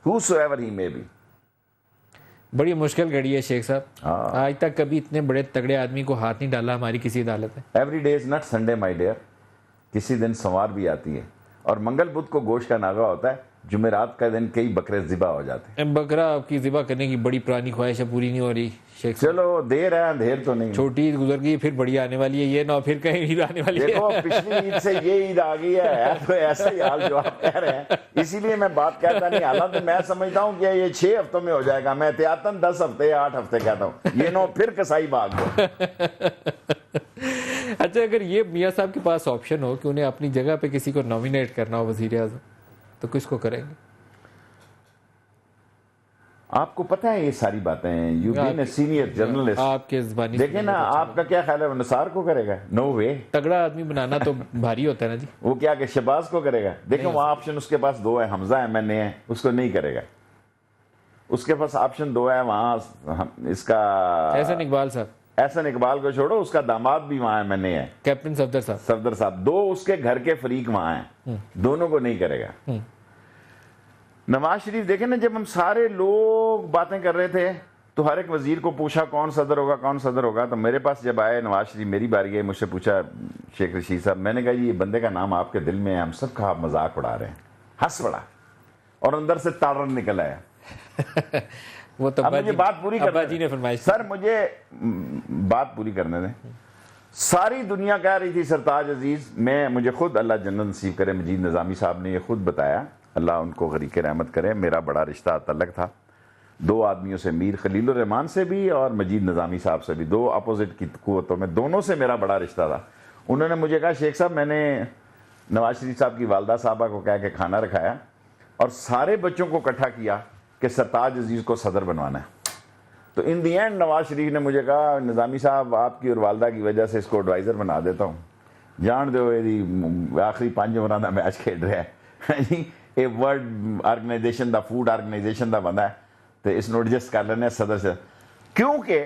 whosoever he may be. بڑی مشکل گھڑی ہے شیخ صاحب, آج تک کبھی اتنے بڑے تگڑے آدمی کو ہاتھ نہیں ڈالا ہماری کسی عدالت میں. Every day is not Sunday my dear. کسی دن سوار بھی آتی ہے, اور منگل بدھ کو گوشت کا ناغہ ہوتا ہے, جمعرات کا دن کئی بکرے ذبح ہو جاتے ہیں. بکرا آپ کی ذبح کرنے کی بڑی پرانی خواہش ہے, پوری نہیں ہو رہی شیخ. چلو دیر ہے, اندھیر تو نہیں. چھوٹی عید گزر گئی, پھر بڑی آنے والی ہے, یہ نہ پھر کہیں عید آنے والی ہے. دیکھو پچھلی عید سے یہ عید آ گئی ہے, تو ایسا ہی حال جو آپ کہہ رہے ہیں, اسی لیے میں بات کہتا نہیں. حالانکہ میں سمجھتا ہوں کہ یہ 6 ہفتوں میں ہو جائے گا, میں احتیاطاً 10 ہفتے 8 ہفتے کہتا ہوں, یہ نو پھر کسائی بھاگ دو. اچھا, اگر یہ میاں صاحب کے پاس آپشن ہو کہ انہیں اپنی جگہ پہ کسی کو نامینیٹ کرنا ہو وزیر اعظم, تو کس کو کریں گے؟ آپ کو پتہ ہے یہ ساری باتیں, you been a senior journalist, آپ کے زبانی دیکھیں نا, آپ کا کیا خیال ہے, وہ نثار کو کرے گا؟ نو وے. تگڑا آدمی بنانا تو بھاری ہوتا ہے نا جی. وہ کیا کہ شہباز کو کرے گا؟ دیکھیں وہاں آپشن اس کے پاس 2 ہے, حمزہ ایم این اے ہے, اس کو نہیں کرے گا. اس کے پاس آپشن 2 ہے وہاں, اس کا احسن اقبال صاحب. احسن اقبال کو چھوڑو, اس کا داماد بھی وہاں ایم این اے ہے, کیپٹن صفدر صاحب. صفدر صاحب, 2 اس کے گھر کے فریق وہاں ہیں, دونوں کو نہیں کرے گا. نواز شریف دیکھیں نا, جب ہم سارے لوگ باتیں کر رہے تھے تو ہر ایک وزیر کو پوچھا کون صدر ہوگا کون صدر ہوگا, تو میرے پاس جب آئے نواز شریف, میری باری گئی, مجھ سے پوچھا شیخ رشید صاحب, میں نے کہا جی یہ بندے کا نام آپ کے دل میں ہے, ہم سب کا آپ مذاق اڑا رہے ہیں. ہنس پڑا اور اندر سے تاڑن نکل آیا. وہ تو مجھے بات پوری کرنے جی نے فرمائش, سر مجھے بات پوری کرنے دیں. ساری دنیا کہہ رہی تھی سرتاج عزیز, مجھے خود اللہ جنت نصیب کرے, مجید نظامی صاحب نے یہ خود بتایا, اللہ ان کو غریق رحمت کرے, میرا بڑا رشتہ تعلق تھا 2 آدمیوں سے, میر خلیل الرحمان سے بھی اور مجید نظامی صاحب سے بھی, 2 اپوزٹ کی قوتوں میں, دونوں سے میرا بڑا رشتہ تھا. انہوں نے مجھے کہا شیخ صاحب, میں نے نواز شریف صاحب کی والدہ صاحبہ کو کہہ کے کھانا رکھایا اور سارے بچوں کو اکٹھا کیا کہ سرتاج عزیز کو صدر بنوانا ہے. تو ان دی اینڈ نواز شریف نے مجھے کہا نظامی صاحب آپ کی اور والدہ کی وجہ سے اس کو ایڈوائزر بنا دیتا ہوں, جان دو یہ آخری 5 اووروں کا میچ کھیل رہا ہے, اے ورلڈ آرگنائزیشن دا, فوڈ آرگنائزیشن دا بندہ ہے, تو اس نو ایڈجسٹ کر لینے صدر سے. کیونکہ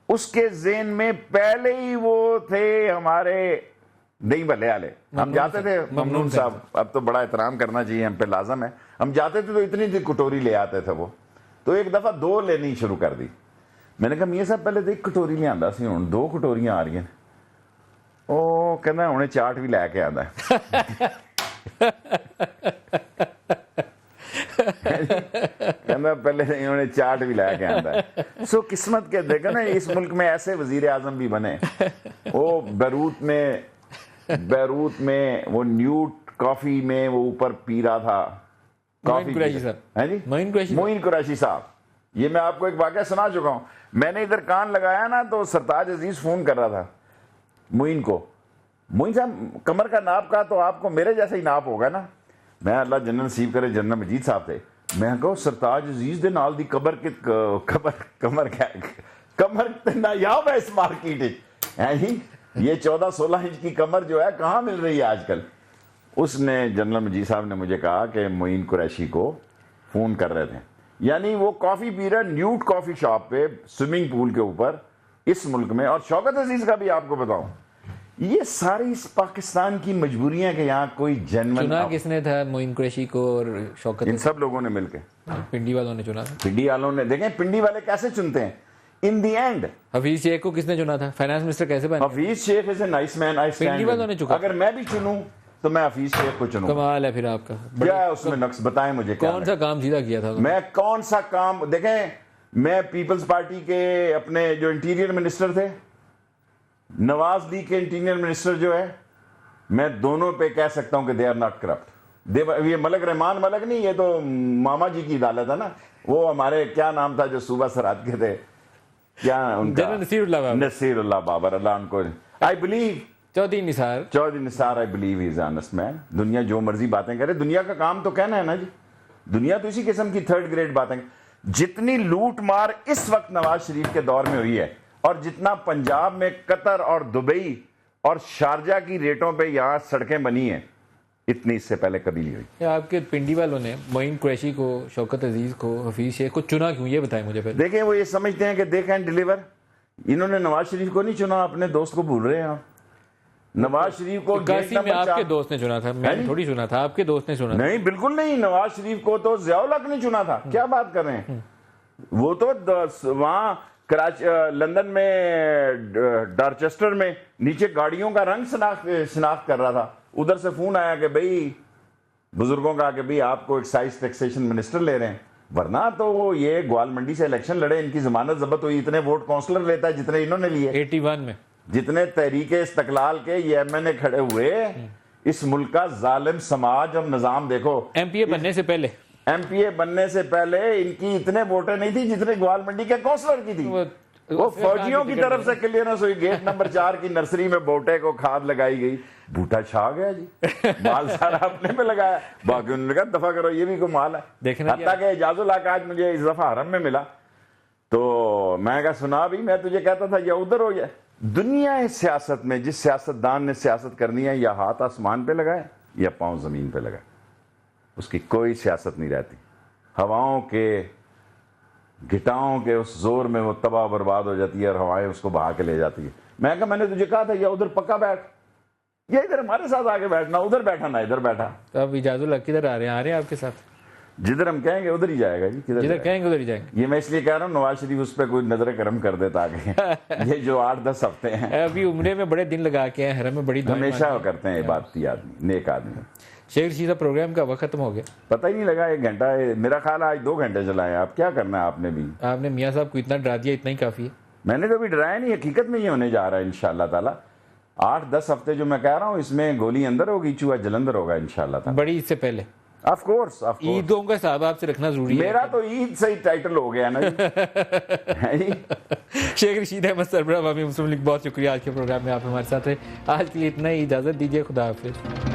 اس کے ذہن میں پہلے ہی وہ تھے ہمارے نہیں بھلے والے. ہم جاتے تھے, ممنون صاحب اب تو بڑا احترام کرنا چاہیے, ہم پہ لازم ہے, ہم جاتے تھے تو اتنی کٹوری لے آتے تھے وہ, تو ایک دفعہ 2 لینی شروع کر دی. میں نے کہا میاں صاحب پہلے تو 1 کٹوری لے آندا سی, ہوں 2 کٹوریاں آ رہی ہیں. وہ کہنا انہیں چاٹ بھی لے کے آندا ہے. کہنا پہلے انہوں نے چارٹ بھی لایا کے آتا ہے. سو قسمت کے دیکھا نا اس ملک میں ایسے وزیر اعظم بھی بنے. وہ بیروت میں وہ نیوٹ کافی میں وہ اوپر پی رہا تھا معین قریشی صاحب. یہ میں آپ کو ایک واقعہ سنا چکا ہوں. میں نے ادھر کان لگایا نا تو سرتاج عزیز فون کر رہا تھا معین کو. معین صاحب کمر کا ناپ کا تو آپ کو میرے جیسا ہی ناپ ہوگا نا. میں اللہ جنرل نصیب کرے جنرل مجید صاحب تھے. میں کہو سرتاج عزیز دے نال دی کمر نایاب ہے اس مارکیٹ ہے جی. یہ 14-16 انچ کی کمر جو ہے کہاں مل رہی ہے آج کل. اس نے جنرل مجید صاحب نے مجھے کہا کہ معین قریشی کو فون کر رہے تھے. یعنی وہ کافی پی رہا نیوٹ کافی شاپ پہ سوئمنگ پول کے اوپر اس ملک میں. اور شوکت عزیز کا بھی آپ کو بتاؤں یہ ساری اس پاکستان کی مجبوریاں کہ یہاں کوئی جنرل چنا کس نے تھا معین قریشی کو اور شوکت؟ ان سب لوگوں نے مل کے. پنڈی والوں نے چنا تھا. پنڈی والوں نے دیکھیں پنڈی والے کیسے چنتے ہیں ان دی اینڈ. حفیظ شیخ کو کس نے چنا تھا؟ فائنانس منسٹر کیسے بنا؟ حفیظ شیخ از اے نائس مین. پنڈی والوں نے چکا. اگر میں بھی چنوں تو میں حفیظ شیخ کو چنوں. کمال ہے پھر آپ کا. کیا ہے اس میں نقص بتائیں مجھے. کون سا کام سیدھا کیا تھا میں؟ کون سا کام؟ دیکھیں میں پیپلز پارٹی کے اپنے جو انٹیریئر منسٹر تھے نواز لیگ کے انٹیریئر منسٹر جو ہے میں دونوں پہ کہہ سکتا ہوں کہ دے آر ناٹ کرپٹ. یہ ملک رحمان ملک نہیں, یہ تو ماما جی کی عدالت ہے نا. وہ ہمارے کیا نام تھا جو صوبہ سرحد کے تھے, کیا ان کا؟ نصیر اللہ بابر, اللہ ان کو. I believe Chaudhry Nisar I believe is honest man. دنیا جو مرضی باتیں کرے, دنیا کا کام تو کہنا ہے نا جی. دنیا تو اسی قسم کی تھرڈ گریڈ باتیں. جتنی لوٹ مار اس وقت نواز شریف کے دور میں ہوئی ہے اور جتنا پنجاب میں قطر اور دبئی اور شارجہ کی ریٹوں پہ یہاں سڑکیں بنی ہیں اتنی اس سے پہلے کبھی نہیں ہوئی. آپ کے پنڈی والوں نے معین قریشی کو, شوکت عزیز کو, حفیظ شیخ کو چنا کیوں, یہ بتائیں مجھے پہلے. دیکھیں وہ یہ سمجھتے ہیں کہ دے کین ڈیلیور. انہوں نے نواز شریف کو نہیں چنا, اپنے دوست کو بھول رہے ہیں. نواز شریف کو میں آپ کے دوست نے چنا تھا, میں تھوڑی چنا تھا, آپ کے دوست نے چنا. نہیں بالکل نہیں, نواز شریف کو تو ضیاء الحق نے چنا تھا. کیا بات کر رہے ہیں. وہ تو وہاں لندن میں ڈارچسٹر میں نیچے گاڑیوں کا رنگ شناخت کر رہا تھا. ادھر سے فون آیا کہ بھئی بزرگوں کا کہ بھئی آپ کو ایکسائز ٹیکسیشن منسٹر لے رہے ہیں. ورنہ تو یہ گوال منڈی سے الیکشن لڑے, ان کی ضمانت ضبط ہوئی, اتنے ووٹ کونسلر لیتا ہے جتنے انہوں نے لیے 81 میں. جتنے تحریک استقلال کے یہ ایم این اے کھڑے ہوئے. اس ملک کا ظالم سماج اور نظام دیکھو. ایم پی اے بننے سے پہلے ان کی اتنے ووٹیں نہیں تھی جتنے گوال منڈی کے کونسلر کی تھی. وہ فوجیوں کی طرف سے کلیئرنس ہوئی. گیٹ نمبر 4 کی نرسری میں بوٹے کو کھاد لگائی گئی, بوٹا چھا گیا جی, مال سارا اپنے پہ لگایا, باقی انہوں نے کہا دفعہ کرو, یہ بھی کوئی مال ہے. حتیٰ کہ اعجاز اللہ کا آج مجھے اس دفعہ حرم میں ملا تو میں کہا سنا بھی, میں تجھے کہتا تھا یا ادھر ہو جائے. دنیا سیاست میں جس سیاستدان نے سیاست کرنی ہے یا ہاتھ آسمان پہ لگائے یا پاؤں زمین پہ لگائے, اس کی کوئی سیاست نہیں رہتی. ہواؤں کے گھٹاؤں کے اس زور میں وہ تباہ برباد ہو جاتی ہے اور ہوائیں اس کو بہا کے لے جاتی ہے. میں کہا میں نے تجھے کہا تھا یا ادھر پکا بیٹھ, یا ادھر ہمارے ساتھ آگے بیٹھنا, ادھر بیٹھا نہ ادھر بیٹھا. اب اجازت اللہ کدھر آ رہے ہیں آپ کے ساتھ؟ جدھر ہم کہیں گے ادھر ہی جائے گا جی. جدھر کہیں گے ادھر ہی جائیں گے. یہ میں اس لیے کہہ رہا ہوں نواز شریف اس پہ کوئی نظر کرم کر دیتا آگے. یہ جو 8-10 ہفتے ہیں ابھی عمرے میں بڑے دن لگا کے ہیں, حرم میں بڑی ہمیشہ کرتے ہیں عبادتی آدمی, نیک آدمی. شیخ رشید پروگرام کا وقت ختم ہو گیا, پتہ ہی نہیں لگا. 1 گھنٹہ, میرا خیال آج 2 گھنٹے چلائے. آپ کیا کرنا ہے, آپ نے بھی, آپ نے میاں صاحب کو اتنا ڈرا دیا, اتنا ہی کافی ہے. میں نے تو ابھی ڈرایا نہیں, حقیقت میں یہ ہونے جا رہا ہے انشاءاللہ تعالی. 8-10 ہفتے جو میں کہہ رہا ہوں اس میں گولی اندر ہوگی, چوہا جلندر ہوگا انشاءاللہ تعالی. بڑی عید سے پہلے آف کورس عیدوں کا حساب آپ سے رکھنا ضروری ہے. میرا تو عید سے ہی ٹائٹل ہو گیا نا. شیخ رشید احمد سربراہ عوامی مسلم لیگ, بہت شکریہ آج کے پروگرام میں آپ ہمارے ساتھ رہے. آج کے لیے اتنا ہی, اجازت دیجیے, خدا حافظ.